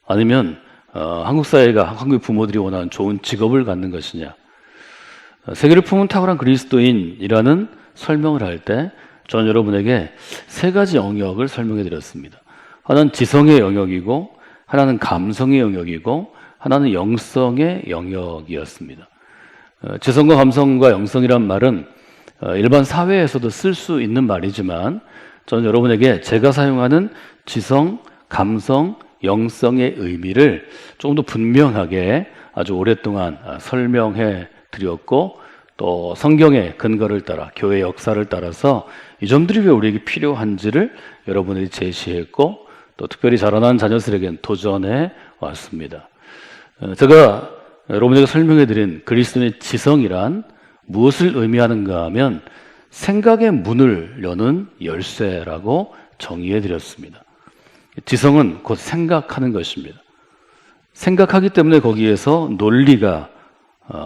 아니면 한국 사회가, 한국 부모들이 원하는 좋은 직업을 갖는 것이냐. 세계를 품은 탁월한 그리스도인이라는 설명을 할 때 저는 여러분에게 세 가지 영역을 설명해 드렸습니다. 하나는 지성의 영역이고, 하나는 감성의 영역이고, 하나는 영성의 영역이었습니다. 지성과 감성과 영성이란 말은 일반 사회에서도 쓸 수 있는 말이지만 저는 여러분에게 제가 사용하는 지성, 감성, 영성의 의미를 조금 더 분명하게 아주 오랫동안 설명해 드렸고, 또 성경의 근거를 따라 교회 역사를 따라서 이 점들이 왜 우리에게 필요한지를 여러분들이 제시했고, 또 특별히 자라난 자녀들에게는 도전해 왔습니다. 제가 여러분에게 설명해 드린 그리스도의 지성이란 무엇을 의미하는가 하면 생각의 문을 여는 열쇠라고 정의해 드렸습니다. 지성은 곧 생각하는 것입니다. 생각하기 때문에 거기에서 논리가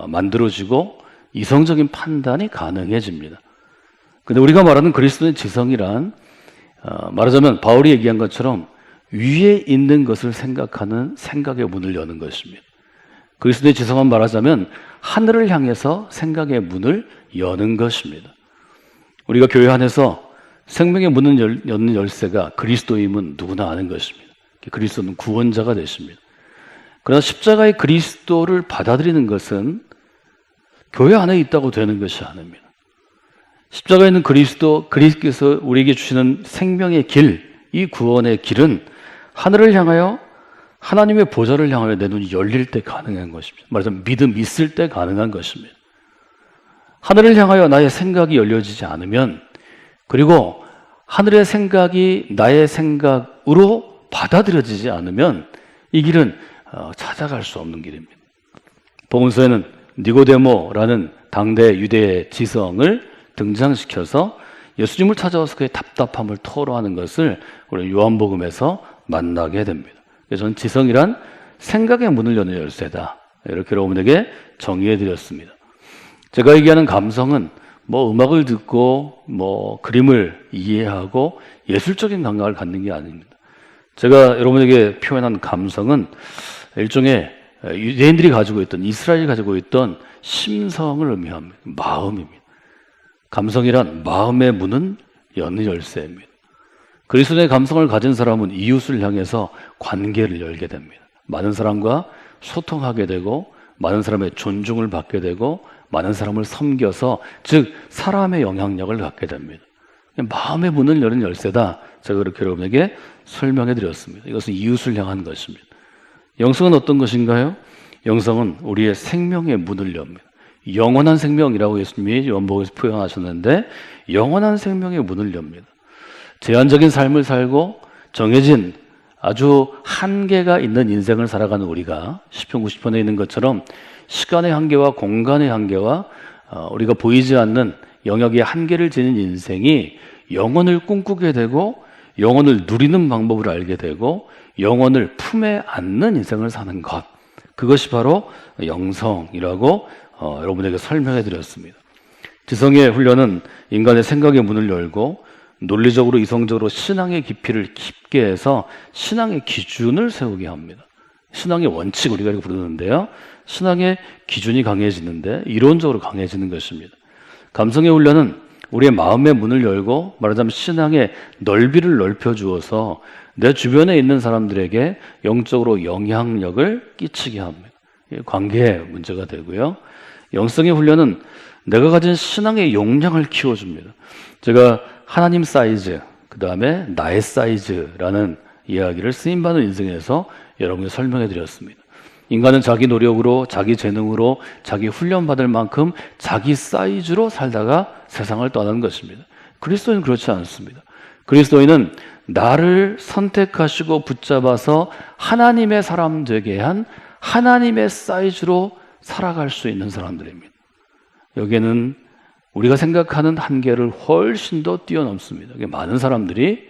만들어지고 이성적인 판단이 가능해집니다. 근데 우리가 말하는 그리스도의 지성이란 말하자면 바울이 얘기한 것처럼 위에 있는 것을 생각하는 생각의 문을 여는 것입니다. 그리스도의 지성은 말하자면 하늘을 향해서 생각의 문을 여는 것입니다. 우리가 교회 안에서 생명의 문을 여는 열쇠가 그리스도임은 누구나 아는 것입니다. 그리스도는 구원자가 되십니다. 그러나 십자가의 그리스도를 받아들이는 것은 교회 안에 있다고 되는 것이 아닙니다. 십자가에 있는 그리스도, 그리스도께서 우리에게 주시는 생명의 길, 이 구원의 길은 하늘을 향하여 하나님의 보좌를 향하여 내 눈이 열릴 때 가능한 것입니다. 말하자면 믿음 있을 때 가능한 것입니다. 하늘을 향하여 나의 생각이 열려지지 않으면, 그리고 하늘의 생각이 나의 생각으로 받아들여지지 않으면 이 길은 찾아갈 수 없는 길입니다. 복음서에는 니고데모라는 당대 유대의 지성을 등장시켜서 예수님을 찾아와서 그의 답답함을 토로하는 것을 우리 요한복음에서 만나게 됩니다. 그래서 저는 지성이란 생각의 문을 여는 열쇠다, 이렇게 여러분에게 정의해 드렸습니다. 제가 얘기하는 감성은 음악을 듣고 그림을 이해하고 예술적인 감각을 갖는 게 아닙니다. 제가 여러분에게 표현한 감성은 일종의 유대인들이 가지고 있던, 이스라엘이 가지고 있던 심성을 의미합니다. 마음입니다. 감성이란 마음의 문은 여는 열쇠입니다. 그리스도의 감성을 가진 사람은 이웃을 향해서 관계를 열게 됩니다. 많은 사람과 소통하게 되고, 많은 사람의 존중을 받게 되고, 많은 사람을 섬겨서, 즉 사람의 영향력을 갖게 됩니다. 마음의 문을 여는 열쇠다, 제가 그렇게 여러분에게 설명해 드렸습니다. 이것은 이웃을 향한 것입니다. 영성은 어떤 것인가요? 영성은 우리의 생명의 문을 엽니다. 영원한 생명이라고 예수님이 요한복음에서 표현하셨는데, 영원한 생명의 문을 엽니다. 제한적인 삶을 살고 정해진 아주 한계가 있는 인생을 살아가는 우리가 시편 90편에 있는 것처럼 시간의 한계와 공간의 한계와 우리가 보이지 않는 영역의 한계를 지닌 인생이 영혼을 꿈꾸게 되고, 영혼을 누리는 방법을 알게 되고, 영혼을 품에 안는 인생을 사는 것, 그것이 바로 영성이라고 여러분에게 설명해 드렸습니다. 지성의 훈련은 인간의 생각의 문을 열고 논리적으로 이성적으로 신앙의 깊이를 깊게 해서 신앙의 기준을 세우게 합니다. 신앙의 원칙, 우리가 이렇게 부르는데요, 신앙의 기준이 강해지는데 이론적으로 강해지는 것입니다. 감성의 훈련은 우리의 마음의 문을 열고, 말하자면 신앙의 넓이를 넓혀주어서 내 주변에 있는 사람들에게 영적으로 영향력을 끼치게 합니다. 관계의 문제가 되고요. 영성의 훈련은 내가 가진 신앙의 용량을 키워줍니다. 제가 하나님 사이즈, 그 다음에 나의 사이즈라는 이야기를 쓰임받는 인생에서 여러분께 설명해 드렸습니다. 인간은 자기 노력으로, 자기 재능으로, 자기 훈련받을 만큼 자기 사이즈로 살다가 세상을 떠나는 것입니다. 그리스도인은 그렇지 않습니다. 그리스도인은 나를 선택하시고 붙잡아서 하나님의 사람 되게 한 하나님의 사이즈로 살아갈 수 있는 사람들입니다. 여기에는 우리가 생각하는 한계를 훨씬 더 뛰어넘습니다. 많은 사람들이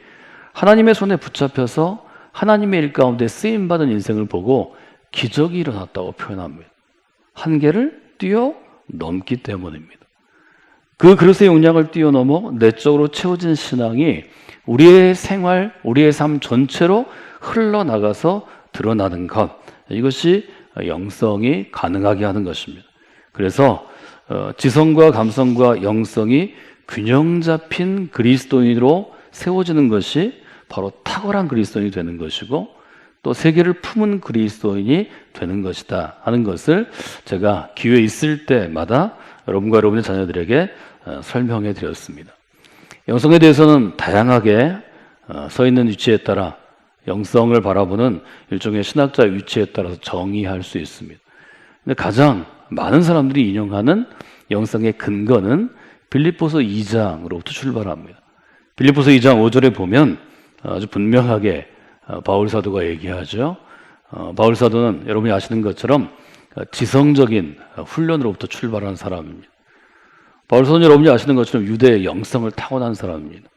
하나님의 손에 붙잡혀서 하나님의 일 가운데 쓰임받은 인생을 보고 기적이 일어났다고 표현합니다. 한계를 뛰어넘기 때문입니다. 그 그릇의 용량을 뛰어넘어 내적으로 채워진 신앙이 우리의 생활, 우리의 삶 전체로 흘러나가서 드러나는 것, 이것이 영성이 가능하게 하는 것입니다. 그래서 지성과 감성과 영성이 균형 잡힌 그리스도인으로 세워지는 것이 바로 탁월한 그리스도인이 되는 것이고, 또 세계를 품은 그리스도인이 되는 것이다 하는 것을 제가 기회 있을 때마다 여러분과 여러분의 자녀들에게 설명해 드렸습니다. 영성에 대해서는 다양하게 서 있는 위치에 따라 영성을 바라보는 일종의 신학자의 위치에 따라서 정의할 수 있습니다. 근데 가장 많은 사람들이 인용하는 영성의 근거는 빌립보서 2장으로부터 출발합니다. 빌립보서 2장 5절에 보면 아주 분명하게 바울 사도가 얘기하죠. 바울 사도는 여러분이 아시는 것처럼 지성적인 훈련으로부터 출발한 사람입니다. 바울 사도는 여러분이 아시는 것처럼 유대의 영성을 타고난 사람입니다.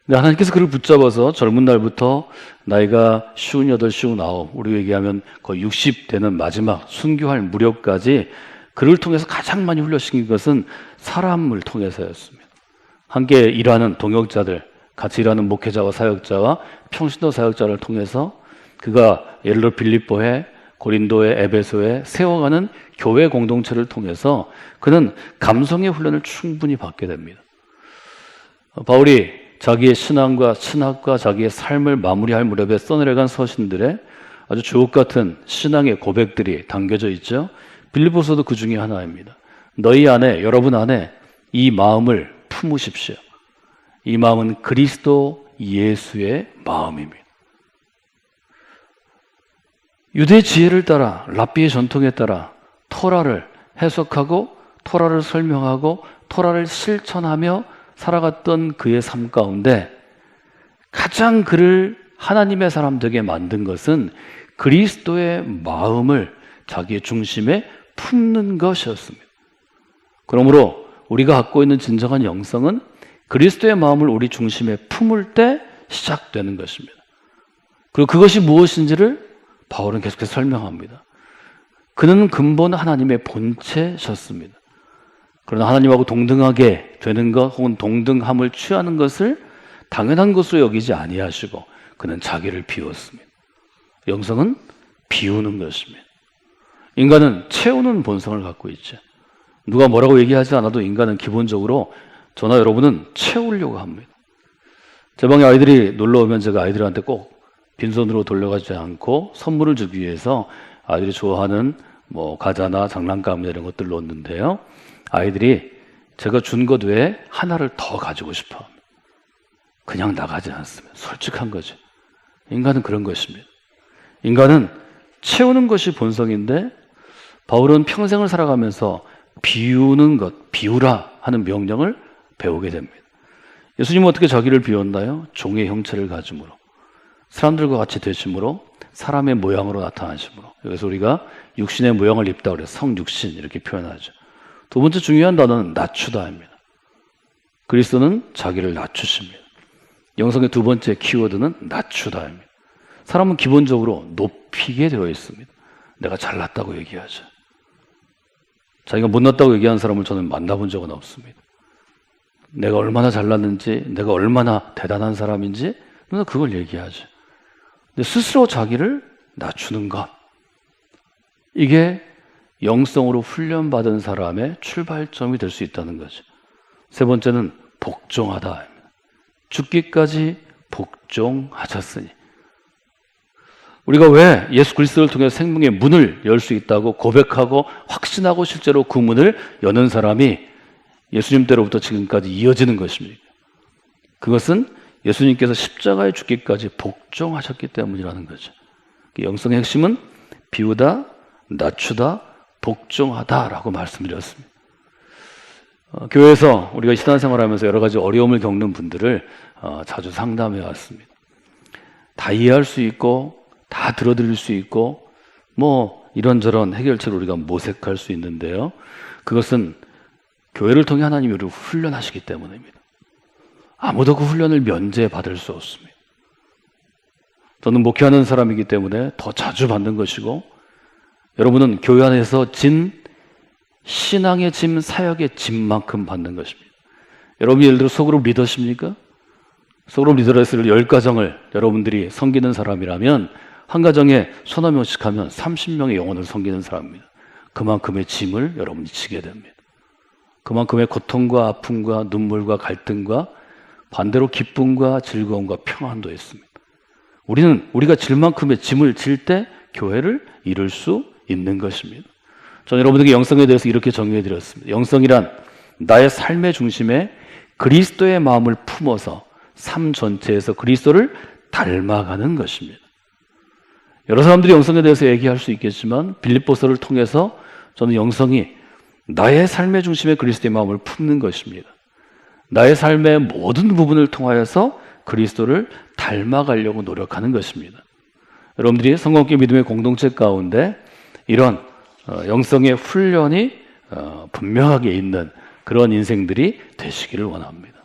근데 하나님께서 그를 붙잡아서 젊은 날부터 나이가 58, 59, 우리 얘기하면 거의 60 되는 마지막 순교할 무렵까지 그를 통해서 가장 많이 훈련시킨 것은 사람을 통해서였습니다. 함께 일하는 동역자들, 같이 일하는 목회자와 사역자와 평신도 사역자를 통해서 그가 예를 들어 빌립보에, 고린도에, 에베소에 세워가는 교회 공동체를 통해서 그는 감성의 훈련을 충분히 받게 됩니다. 바울이 자기의 신앙과 신학과 자기의 삶을 마무리할 무렵에 써내려간 서신들에 아주 주옥같은 신앙의 고백들이 담겨져 있죠. 빌립보서도 그 중에 하나입니다. 너희 안에, 여러분 안에 이 마음을 품으십시오. 이 마음은 그리스도 예수의 마음입니다. 유대 지혜를 따라, 랍비의 전통에 따라 토라를 해석하고 토라를 설명하고 토라를 실천하며 살아갔던 그의 삶 가운데 가장 그를 하나님의 사람 되게 만든 것은 그리스도의 마음을 자기의 중심에 품는 것이었습니다. 그러므로 우리가 갖고 있는 진정한 영성은 그리스도의 마음을 우리 중심에 품을 때 시작되는 것입니다. 그리고 그것이 무엇인지를 바울은 계속해서 설명합니다. 그는 근본 하나님의 본체셨습니다. 그러나 하나님하고 동등하게 되는 것 혹은 동등함을 취하는 것을 당연한 것으로 여기지 아니하시고 그는 자기를 비웠습니다. 영성은 비우는 것입니다. 인간은 채우는 본성을 갖고 있죠. 누가 뭐라고 얘기하지 않아도 인간은 기본적으로 저나 여러분은 채우려고 합니다. 제 방에 아이들이 놀러 오면 제가 아이들한테 꼭 빈손으로 돌려가지 않고 선물을 주기 위해서 아이들이 좋아하는 뭐 과자나 장난감이나 이런 것들 놓는데요. 아이들이 제가 준 것 외에 하나를 더 가지고 싶어 합니다. 그냥 나가지 않습니다. 솔직한 거죠. 인간은 그런 것입니다. 인간은 채우는 것이 본성인데 바울은 평생을 살아가면서 비우는 것, 비우라 하는 명령을 배우게 됩니다. 예수님은 어떻게 자기를 비웠나요? 종의 형체를 가짐으로, 사람들과 같이 되심으로, 사람의 모양으로 나타나심으로. 그래서 우리가 육신의 모양을 입다 그래서 성육신 이렇게 표현하죠. 두 번째 중요한 단어는 낮추다입니다. 그리스도는 자기를 낮추십니다. 영성의 두 번째 키워드는 낮추다입니다. 사람은 기본적으로 높이게 되어 있습니다. 내가 잘났다고 얘기하죠. 자기가 못났다고 얘기하는 사람을 저는 만나본 적은 없습니다. 내가 얼마나 잘났는지, 내가 얼마나 대단한 사람인지 그걸 얘기하죠. 근데 스스로 자기를 낮추는 것, 이게 영성으로 훈련받은 사람의 출발점이 될 수 있다는 거죠. 세 번째는 복종하다. 죽기까지 복종하셨으니. 우리가 왜 예수 그리스도를 통해 생명의 문을 열 수 있다고 고백하고 확신하고 실제로 그 문을 여는 사람이 예수님 때로부터 지금까지 이어지는 것입니까? 그것은 예수님께서 십자가에 죽기까지 복종하셨기 때문이라는 거죠. 영성의 핵심은 비우다, 낮추다, 복종하다라고 말씀드렸습니다. 교회에서 우리가 신앙생활하면서 여러 가지 어려움을 겪는 분들을 자주 상담해 왔습니다. 다 이해할 수 있고 다 들어드릴 수 있고 뭐 이런저런 해결책을 우리가 모색할 수 있는데요. 그것은 교회를 통해 하나님이 우리를 훈련하시기 때문입니다. 아무도 그 훈련을 면제받을 수 없습니다. 저는 목회하는 사람이기 때문에 더 자주 받는 것이고, 여러분은 교회 안에서 진 신앙의 짐, 사역의 짐만큼 받는 것입니다. 여러분이 예를 들어 속으로 리더십니까? 속으로 리더를 10가정을 여러분들이 섬기는 사람이라면 한 가정에 서너 명씩 하면 30명의 영혼을 섬기는 사람입니다. 그만큼의 짐을 여러분이 지게 됩니다. 그만큼의 고통과 아픔과 눈물과 갈등과 반대로 기쁨과 즐거움과 평안도 있습니다. 우리가 질 만큼의 짐을 질 때 교회를 이룰 수 있는 것입니다. 저는 여러분에게 영성에 대해서 이렇게 정의해 드렸습니다. 영성이란 나의 삶의 중심에 그리스도의 마음을 품어서 삶 전체에서 그리스도를 닮아가는 것입니다. 여러 사람들이 영성에 대해서 얘기할 수 있겠지만 빌립보서를 통해서 저는 영성이 나의 삶의 중심에 그리스도의 마음을 품는 것입니다. 나의 삶의 모든 부분을 통하여서 그리스도를 닮아가려고 노력하는 것입니다. 여러분들이 성경학교 믿음의 공동체 가운데 이런 영성의 훈련이 분명하게 있는 그런 인생들이 되시기를 원합니다.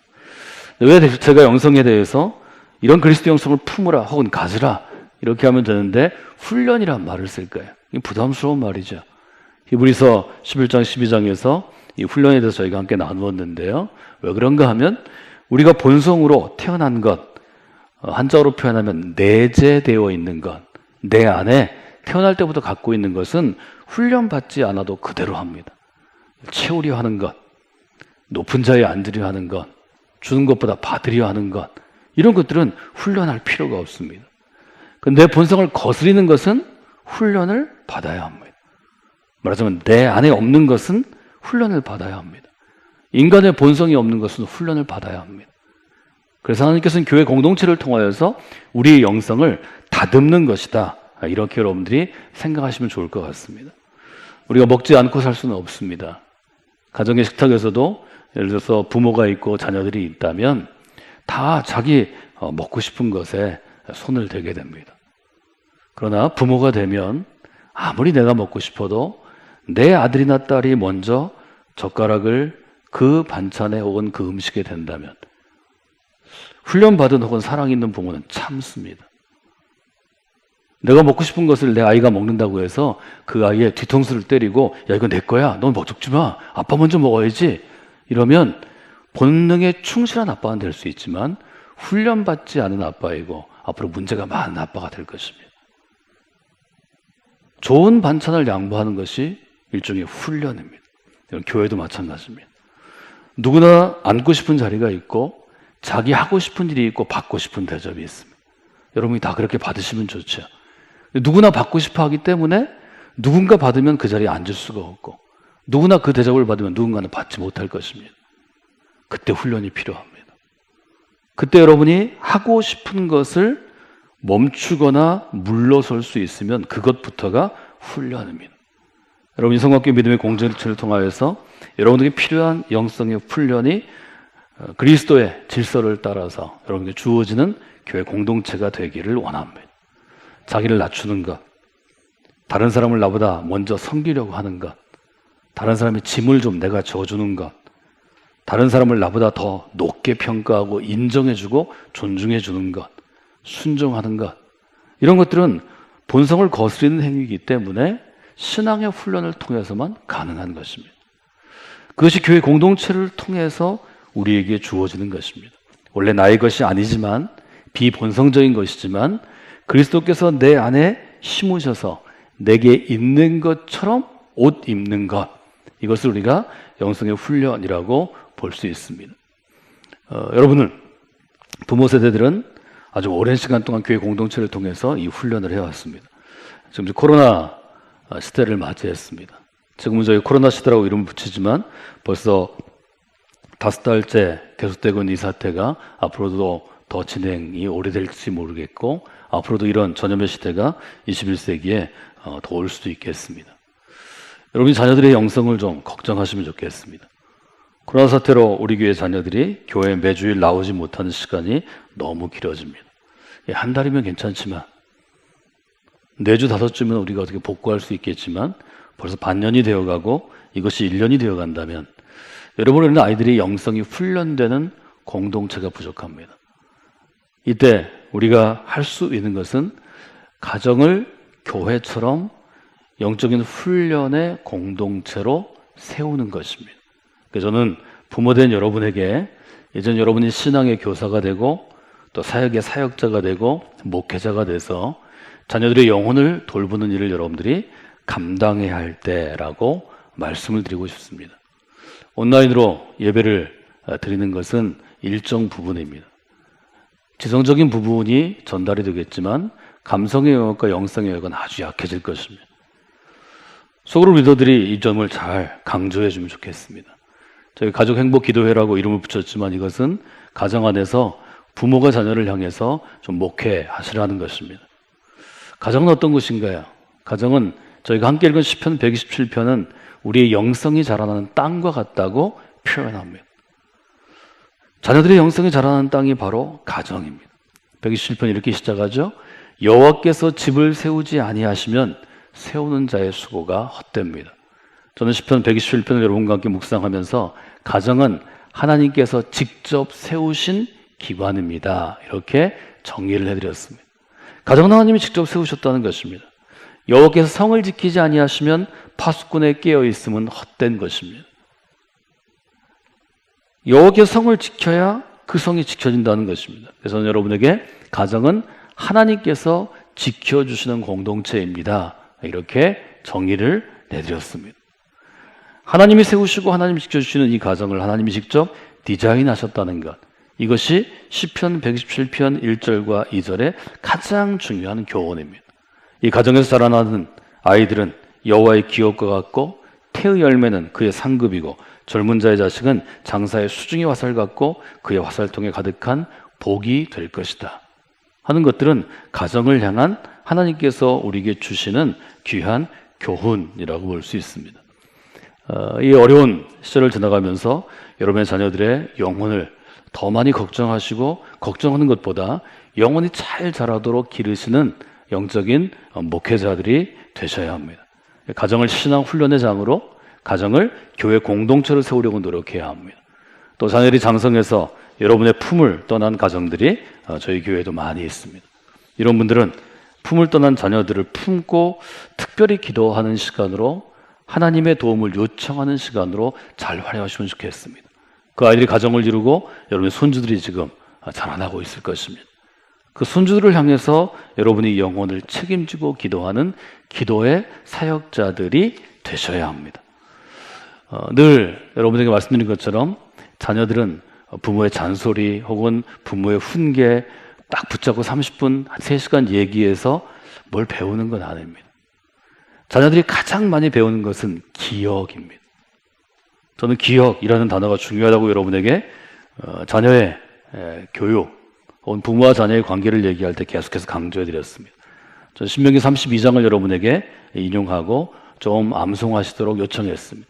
왜 제가 영성에 대해서 이런 그리스도 영성을 품으라 혹은 가지라 이렇게 하면 되는데 훈련이란 말을 쓸까요? 이게 부담스러운 말이죠. 히브리서 11장 12장에서 이 훈련에 대해서 저희가 함께 나누었는데요. 왜 그런가 하면 우리가 본성으로 태어난 것, 한자어로 표현하면 내재되어 있는 것, 내 안에 태어날 때부터 갖고 있는 것은 훈련받지 않아도 그대로 합니다. 채우려 하는 것, 높은 자리에 앉으려 하는 것, 주는 것보다 받으려 하는 것, 이런 것들은 훈련할 필요가 없습니다. 내 본성을 거스리는 것은 훈련을 받아야 합니다. 말하자면 내 안에 없는 것은 훈련을 받아야 합니다. 인간의 본성이 없는 것은 훈련을 받아야 합니다. 그래서 하나님께서는 교회 공동체를 통하여서 우리의 영성을 다듬는 것이다. 이렇게 여러분들이 생각하시면 좋을 것 같습니다. 우리가 먹지 않고 살 수는 없습니다. 가정의 식탁에서도 예를 들어서 부모가 있고 자녀들이 있다면 다 자기 먹고 싶은 것에 손을 대게 됩니다. 그러나 부모가 되면 아무리 내가 먹고 싶어도 내 아들이나 딸이 먼저 젓가락을 그 반찬에 혹은 그 음식에 댄다면 훈련받은 혹은 사랑 있는 부모는 참습니다. 내가 먹고 싶은 것을 내 아이가 먹는다고 해서 그 아이의 뒤통수를 때리고 야 이거 내 거야 넌 먹지 마 아빠 먼저 먹어야지 이러면 본능에 충실한 아빠는 될 수 있지만 훈련받지 않은 아빠이고 앞으로 문제가 많은 아빠가 될 것입니다. 좋은 반찬을 양보하는 것이 일종의 훈련입니다. 교회도 마찬가지입니다. 누구나 앉고 싶은 자리가 있고 자기 하고 싶은 일이 있고 받고 싶은 대접이 있습니다. 여러분이 다 그렇게 받으시면 좋죠. 누구나 받고 싶어 하기 때문에 누군가 받으면 그 자리에 앉을 수가 없고 누구나 그 대접을 받으면 누군가는 받지 못할 것입니다. 그때 훈련이 필요합니다. 그때 여러분이 하고 싶은 것을 멈추거나 물러설 수 있으면 그것부터가 훈련입니다. 여러분이 성경학교 믿음의 공동체를 통하여서 여러분에게 필요한 영성의 훈련이 그리스도의 질서를 따라서 여러분에게 주어지는 교회 공동체가 되기를 원합니다. 자기를 낮추는 것, 다른 사람을 나보다 먼저 섬기려고 하는 것, 다른 사람의 짐을 좀 내가 져주는 것, 다른 사람을 나보다 더 높게 평가하고 인정해주고 존중해주는 것, 순종하는 것, 이런 것들은 본성을 거스리는 행위이기 때문에 신앙의 훈련을 통해서만 가능한 것입니다. 그것이 교회 공동체를 통해서 우리에게 주어지는 것입니다. 원래 나의 것이 아니지만 비본성적인 것이지만 그리스도께서 내 안에 심으셔서 내게 있는 것처럼 옷 입는 것, 이것을 우리가 영성의 훈련이라고 볼 수 있습니다. 여러분은 부모 세대들은 아주 오랜 시간 동안 교회 공동체를 통해서 이 훈련을 해왔습니다. 지금 코로나 시대를 맞이했습니다. 지금은 저희 코로나 시대라고 이름을 붙이지만 벌써 5달째 계속되고 있는 이 사태가 앞으로도 더 진행이 오래될지 모르겠고 앞으로도 이런 전염의 시대가 21세기에 더 올 수도 있겠습니다. 여러분이 자녀들의 영성을 좀 걱정하시면 좋겠습니다. 코로나 사태로 우리 교회 자녀들이 교회에 매주일 나오지 못하는 시간이 너무 길어집니다. 한 달이면 괜찮지만 4주, 5주면 우리가 어떻게 복구할 수 있겠지만 벌써 반년이 되어가고 이것이 1년이 되어간다면 여러분의 아이들이 영성이 훈련되는 공동체가 부족합니다. 이때 우리가 할 수 있는 것은 가정을 교회처럼 영적인 훈련의 공동체로 세우는 것입니다. 그래서 저는 부모된 여러분에게 예전 여러분이 신앙의 교사가 되고 또 사역의 사역자가 되고 목회자가 돼서 자녀들의 영혼을 돌보는 일을 여러분들이 감당해야 할 때라고 말씀을 드리고 싶습니다. 온라인으로 예배를 드리는 것은 일정 부분입니다. 지성적인 부분이 전달이 되겠지만 감성의 영역과 영성의 영역은 아주 약해질 것입니다. 속으로 리더들이 이 점을 잘 강조해 주면 좋겠습니다. 저희 가족행복기도회라고 이름을 붙였지만 이것은 가정 안에서 부모가 자녀를 향해서 좀 목회하시라는 것입니다. 가정은 어떤 것인가요? 가정은 저희가 함께 읽은 시편 127편은 우리의 영성이 자라나는 땅과 같다고 표현합니다. 자녀들의 영성이 자라나는 땅이 바로 가정입니다. 127편 이렇게 시작하죠. 여호와께서 집을 세우지 아니하시면 세우는 자의 수고가 헛됩니다. 저는 시편 127편을 여러분과 함께 묵상하면서 가정은 하나님께서 직접 세우신 기관입니다. 이렇게 정리를 해드렸습니다. 가정은 하나님이 직접 세우셨다는 것입니다. 여호와께서 성을 지키지 아니하시면 파수꾼에 깨어 있음은 헛된 것입니다. 여호와께서 성을 지켜야 그 성이 지켜진다는 것입니다. 그래서 저는 여러분에게 가정은 하나님께서 지켜주시는 공동체입니다. 이렇게 정의를 내드렸습니다. 하나님이 세우시고 하나님이 지켜주시는 이 가정을 하나님이 직접 디자인하셨다는 것, 이것이 시편 127편 1절과 2절의 가장 중요한 교훈입니다. 이 가정에서 자라나는 아이들은 여호와의 기업과 같고 태의 열매는 그의 상급이고 젊은 자의 자식은 장사의 수중의 화살 같고 그의 화살통에 가득한 복이 될 것이다 하는 것들은 가정을 향한 하나님께서 우리에게 주시는 귀한 교훈이라고 볼 수 있습니다. 이 어려운 시절을 지나가면서 여러분의 자녀들의 영혼을 더 많이 걱정하시고 걱정하는 것보다 영혼이 잘 자라도록 기르시는 영적인 목회자들이 되셔야 합니다. 가정을 신앙 훈련의 장으로, 가정을 교회 공동체로 세우려고 노력해야 합니다. 또 자녀들이 장성해서 여러분의 품을 떠난 가정들이 저희 교회에도 많이 있습니다. 이런 분들은 품을 떠난 자녀들을 품고 특별히 기도하는 시간으로, 하나님의 도움을 요청하는 시간으로 잘 활용하시면 좋겠습니다. 그 아이들이 가정을 이루고 여러분의 손주들이 지금 자라나고 있을 것입니다. 그 손주들을 향해서 여러분이 영혼을 책임지고 기도하는 기도의 사역자들이 되셔야 합니다. 늘 여러분에게 말씀드린 것처럼 자녀들은 부모의 잔소리 혹은 부모의 훈계 딱 붙잡고 30분, 3시간 얘기해서 뭘 배우는 건 아닙니다. 자녀들이 가장 많이 배우는 것은 기억입니다. 저는 기억이라는 단어가 중요하다고 여러분에게 자녀의 교육 혹은 부모와 자녀의 관계를 얘기할 때 계속해서 강조해드렸습니다. 저는 신명기 32장을 여러분에게 인용하고 좀 암송하시도록 요청했습니다.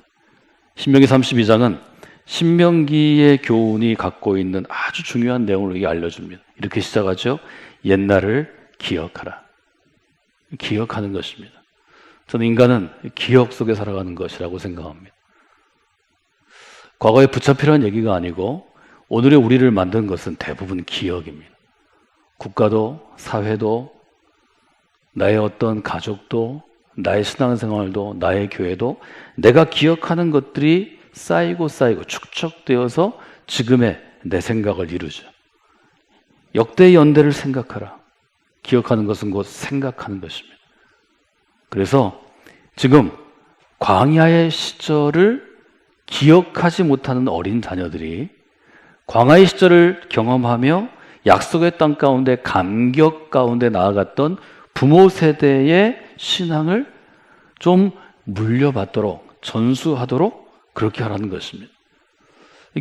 신명기 32장은 신명기의 교훈이 갖고 있는 아주 중요한 내용을 우리에게 알려줍니다. 이렇게 시작하죠. 옛날을 기억하라. 기억하는 것입니다. 저는 인간은 기억 속에 살아가는 것이라고 생각합니다. 과거에 붙잡히라는 얘기가 아니고 오늘의 우리를 만든 것은 대부분 기억입니다. 국가도, 사회도, 나의 어떤 가족도, 나의 신앙생활도, 나의 교회도 내가 기억하는 것들이 쌓이고 축적되어서 지금의 내 생각을 이루죠. 역대의 연대를 생각하라. 기억하는 것은 곧 생각하는 것입니다. 그래서 지금 광야의 시절을 기억하지 못하는 어린 자녀들이 광야의 시절을 경험하며 약속의 땅 가운데 감격 가운데 나아갔던 부모 세대의 신앙을 좀 물려받도록 전수하도록 그렇게 하라는 것입니다.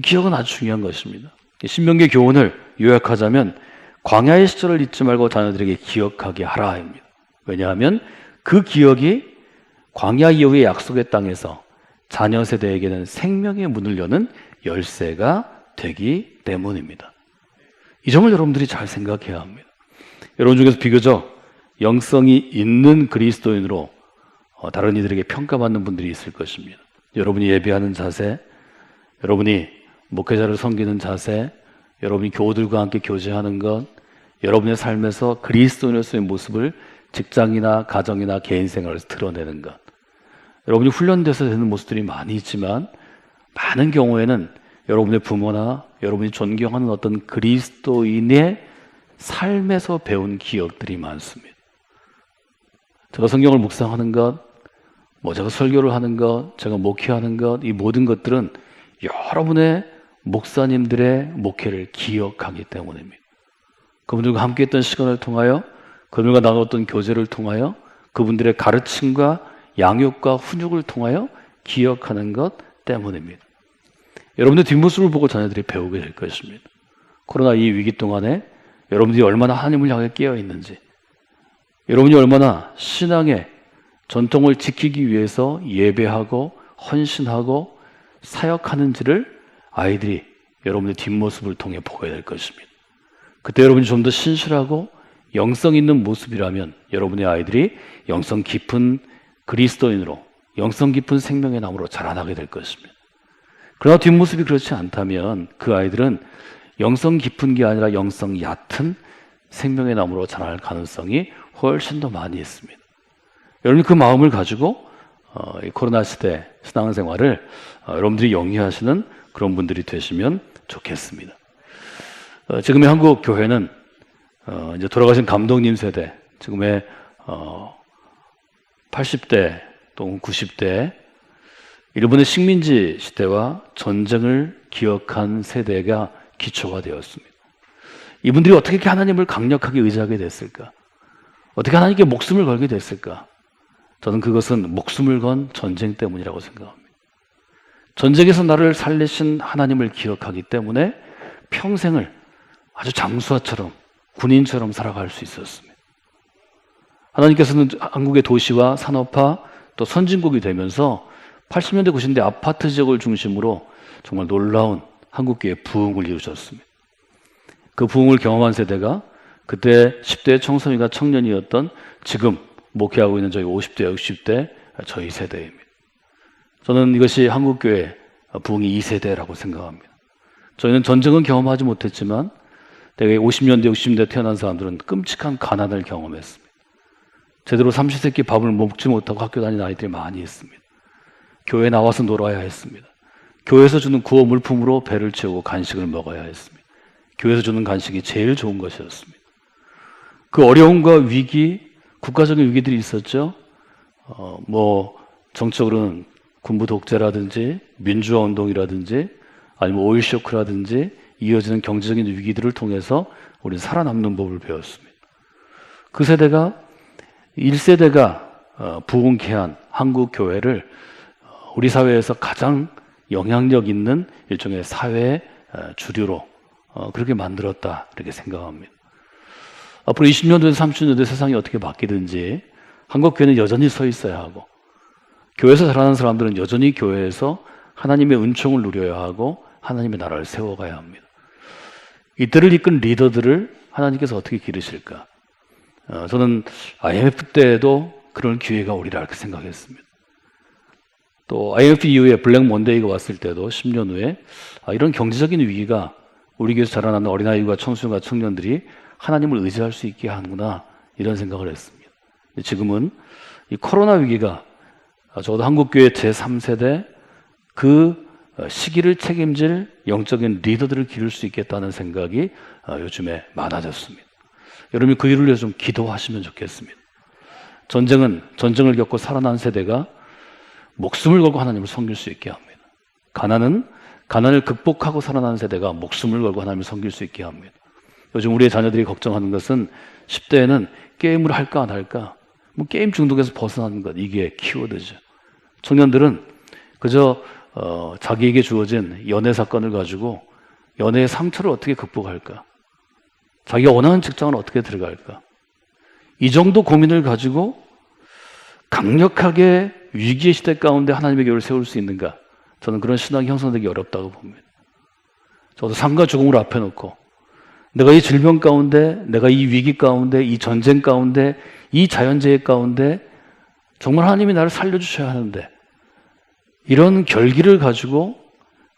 기억은 아주 중요한 것입니다. 신명기 교훈을 요약하자면 광야의 시절을 잊지 말고 자녀들에게 기억하게 하라입니다. 왜냐하면 그 기억이 광야 이후의 약속의 땅에서 자녀 세대에게는 생명의 문을 여는 열쇠가 되기 때문입니다. 이 점을 여러분들이 잘 생각해야 합니다. 여러분 중에서 비교적 영성이 있는 그리스도인으로 다른 이들에게 평가받는 분들이 있을 것입니다. 여러분이 예배하는 자세, 여러분이 목회자를 섬기는 자세, 여러분이 교우들과 함께 교제하는 것, 여러분의 삶에서 그리스도인으로서의 모습을 직장이나 가정이나 개인 생활에서 드러내는 것, 여러분이 훈련돼서 되는 모습들이 많이 있지만 많은 경우에는 여러분의 부모나 여러분이 존경하는 어떤 그리스도인의 삶에서 배운 기억들이 많습니다. 제가 성경을 묵상하는 것, 제가 설교를 하는 것, 제가 목회하는 것, 이 모든 것들은 여러분의 목사님들의 목회를 기억하기 때문입니다. 그분들과 함께했던 시간을 통하여, 그분들과 나눴던 교제를 통하여, 그분들의 가르침과 양육과 훈육을 통하여 기억하는 것 때문입니다. 여러분의 뒷모습을 보고 자녀들이 배우게 될 것입니다. 코로나 이 위기 동안에 여러분들이 얼마나 하나님을 향해 깨어 있는지, 여러분이 얼마나 신앙의 전통을 지키기 위해서 예배하고 헌신하고 사역하는지를 아이들이 여러분의 뒷모습을 통해 보게 될 것입니다. 그때 여러분이 좀 더 신실하고 영성 있는 모습이라면 여러분의 아이들이 영성 깊은 그리스도인으로, 영성 깊은 생명의 나무로 자라나게 될 것입니다. 그러나 뒷모습이 그렇지 않다면 그 아이들은 영성 깊은 게 아니라 영성 얕은 생명의 나무로 자랄 가능성이 훨씬 더 많이 있습니다. 여러분이 그 마음을 가지고 이 코로나 시대 신앙생활을 여러분들이 영위하시는 그런 분들이 되시면 좋겠습니다. 지금의 한국 교회는 이제 돌아가신 감독님 세대, 지금의 80대 또 90대 일본의 식민지 시대와 전쟁을 기억한 세대가 기초가 되었습니다. 이분들이 어떻게 이렇게 하나님을 강력하게 의지하게 됐을까? 어떻게 하나님께 목숨을 걸게 됐을까? 저는 그것은 목숨을 건 전쟁 때문이라고 생각합니다. 전쟁에서 나를 살리신 하나님을 기억하기 때문에 평생을 아주 장수아처럼 군인처럼 살아갈 수 있었습니다. 하나님께서는 한국의 도시와 산업화 또 선진국이 되면서 80년대 90년대 아파트 지역을 중심으로 정말 놀라운 한국교회의 부흥을 이루셨습니다. 그 부흥을 경험한 세대가 그때 10대 청소년과 청년이었던 지금 목회하고 있는 저희 50대, 60대 저희 세대입니다. 저는 이것이 한국교회 부흥의 2세대라고 생각합니다. 저희는 전쟁은 경험하지 못했지만 대개 50년대, 60년대 태어난 사람들은 끔찍한 가난을 경험했습니다. 제대로 삼시세끼 밥을 먹지 못하고 학교 다니는 아이들이 많이 있습니다. 교회에 나와서 놀아야 했습니다. 교회에서 주는 구호 물품으로 배를 채우고 간식을 먹어야 했습니다. 교회에서 주는 간식이 제일 좋은 것이었습니다. 그 어려움과 위기, 국가적인 위기들이 있었죠. 정적으로는 군부 독재라든지 민주화 운동이라든지 아니면 오일 쇼크라든지 이어지는 경제적인 위기들을 통해서 우리는 살아남는 법을 배웠습니다. 그 세대가 1세대가 부흥케 한 한국 교회를 우리 사회에서 가장 영향력 있는 일종의 사회의 주류로 그렇게 만들었다 이렇게 생각합니다. 앞으로 20년도에서 30년도에 세상이 어떻게 바뀌든지 한국 교회는 여전히 서 있어야 하고 교회에서 자라는 사람들은 여전히 교회에서 하나님의 은총을 누려야 하고 하나님의 나라를 세워가야 합니다. 이때를 이끈 리더들을 하나님께서 어떻게 기르실까? 저는 IMF 때에도 그런 기회가 오리라 이렇게 생각했습니다. 또 IMF 이후에 블랙 먼데이가 왔을 때도 10년 후에 이런 경제적인 위기가 우리 교회에서 자라나는 어린아이와 청소년과 청년들이 하나님을 의지할 수 있게 하는구나 이런 생각을 했습니다. 지금은 이 코로나 위기가 적어도 한국교회 제3세대 그 시기를 책임질 영적인 리더들을 기를 수 있겠다는 생각이 요즘에 많아졌습니다. 여러분이 그 일을 위해서 좀 기도하시면 좋겠습니다. 전쟁을 겪고 살아난 세대가 목숨을 걸고 하나님을 섬길 수 있게 합니다. 가난을 극복하고 살아난 세대가 목숨을 걸고 하나님을 섬길 수 있게 합니다. 요즘 우리의 자녀들이 걱정하는 것은 10대에는 게임을 할까 안 할까? 게임 중독에서 벗어나는 것, 이게 키워드죠. 청년들은 그저 자기에게 주어진 연애 사건을 가지고 연애의 상처를 어떻게 극복할까? 자기가 원하는 직장을 어떻게 들어갈까? 이 정도 고민을 가지고 강력하게 위기의 시대 가운데 하나님의 교회를 세울 수 있는가? 저는 그런 신앙이 형성되기 어렵다고 봅니다. 저도 삶과 죽음을 앞에 놓고 내가 이 질병 가운데, 내가 이 위기 가운데, 이 전쟁 가운데, 이 자연재해 가운데 정말 하나님이 나를 살려주셔야 하는데 이런 결기를 가지고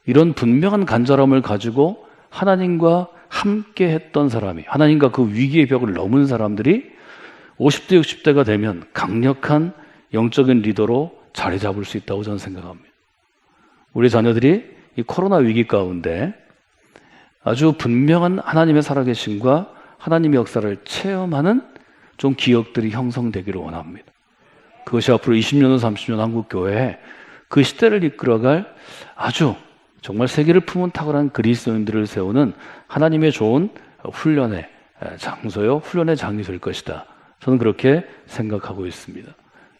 이런 분명한 간절함을 가지고 하나님과 함께 했던 사람이, 하나님과 그 위기의 벽을 넘은 사람들이 50대, 60대가 되면 강력한 영적인 리더로 자리 잡을 수 있다고 저는 생각합니다. 우리 자녀들이 이 코로나 위기 가운데 아주 분명한 하나님의 살아계심과 하나님의 역사를 체험하는 좀 기억들이 형성되기를 원합니다. 그것이 앞으로 20년, 30년 한국교회에 그 시대를 이끌어갈 아주 정말 세계를 품은 탁월한 그리스도인들을 세우는 하나님의 좋은 훈련의 장소요, 훈련의 장이 될 것이다. 저는 그렇게 생각하고 있습니다.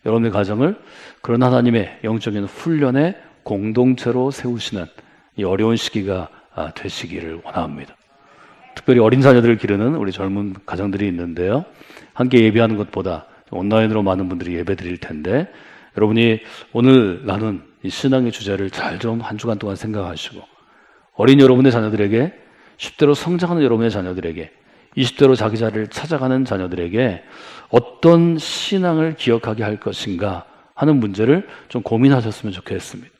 여러분의 가정을 그런 하나님의 영적인 훈련의 공동체로 세우시는 이 어려운 시기가 되시기를 원합니다. 특별히 어린 자녀들을 기르는 우리 젊은 가정들이 있는데요. 함께 예배하는 것보다 온라인으로 많은 분들이 예배 드릴 텐데 여러분이 오늘 나눈 이 신앙의 주제를 잘 좀 한 주간 동안 생각하시고 어린 여러분의 자녀들에게 10대로 성장하는 여러분의 자녀들에게 20대로 자기 자리를 찾아가는 자녀들에게 어떤 신앙을 기억하게 할 것인가 하는 문제를 좀 고민하셨으면 좋겠습니다.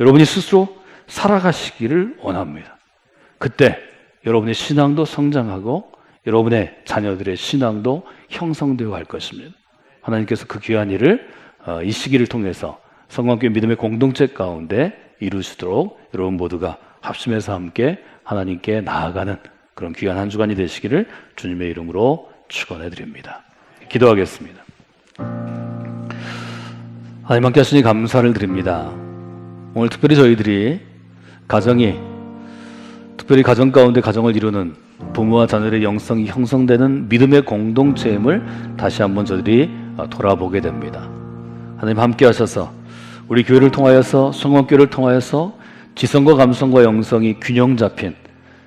여러분이 스스로 살아가시기를 원합니다. 그때 여러분의 신앙도 성장하고 여러분의 자녀들의 신앙도 형성되어 갈 것입니다. 하나님께서 그 귀한 일을 이 시기를 통해서 성광교회 믿음의 공동체 가운데 이루시도록 여러분 모두가 합심해서 함께 하나님께 나아가는 그런 귀한 한 주간이 되시기를 주님의 이름으로 축원해 드립니다. 기도하겠습니다. 하나님 함께 하시니 감사를 드립니다. 오늘 특별히 저희들이 가정이 특별히 가정 가운데 가정을 이루는 부모와 자녀의 영성이 형성되는 믿음의 공동체임을 다시 한번 저희들이 돌아보게 됩니다. 하나님 함께 하셔서 우리 교회를 통하여서 성원교회를 통하여서 지성과 감성과 영성이 균형 잡힌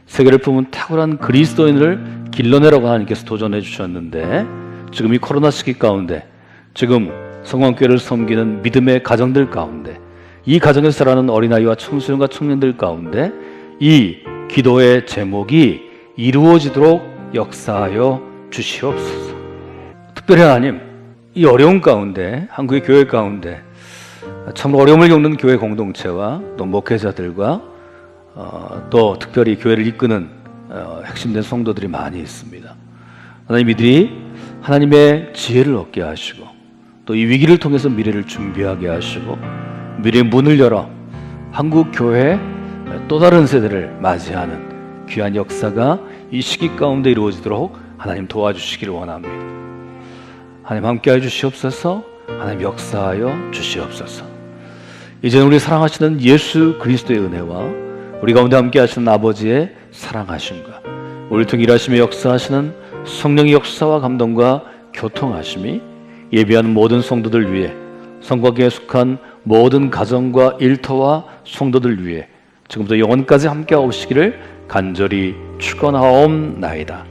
세계를 품은 탁월한 그리스도인을 길러내라고 하나님께서 도전해 주셨는데 지금 이 코로나 시기 가운데 지금 성원교회를 섬기는 믿음의 가정들 가운데 이 가정에서 자라는 어린아이와 청소년과 청년들 가운데 이 기도의 제목이 이루어지도록 역사하여 주시옵소서. 특별히 하나님, 이 어려운 가운데 한국의 교회 가운데 참 어려움을 겪는 교회 공동체와 또 목회자들과 또 특별히 교회를 이끄는 핵심된 성도들이 많이 있습니다. 하나님 이들이 하나님의 지혜를 얻게 하시고 또 이 위기를 통해서 미래를 준비하게 하시고 미래의 문을 열어 한국 교회 또 다른 세대를 맞이하는 귀한 역사가 이 시기 가운데 이루어지도록 하나님 도와주시기를 원합니다. 하나님 함께해 주시옵소서. 하나님 역사하여 주시옵소서. 이제는 우리 사랑하시는 예수 그리스도의 은혜와 우리 가운데 함께 하시는 아버지의 사랑하심과 우리를 통해 일하시며 역사하시는 성령의 역사와 감동과 교통하심이 예배하는 모든 성도들 위해 성곽에 속한 모든 가정과 일터와 성도들 위해 지금부터 영원까지 함께 오시기를 간절히 축원하옵나이다.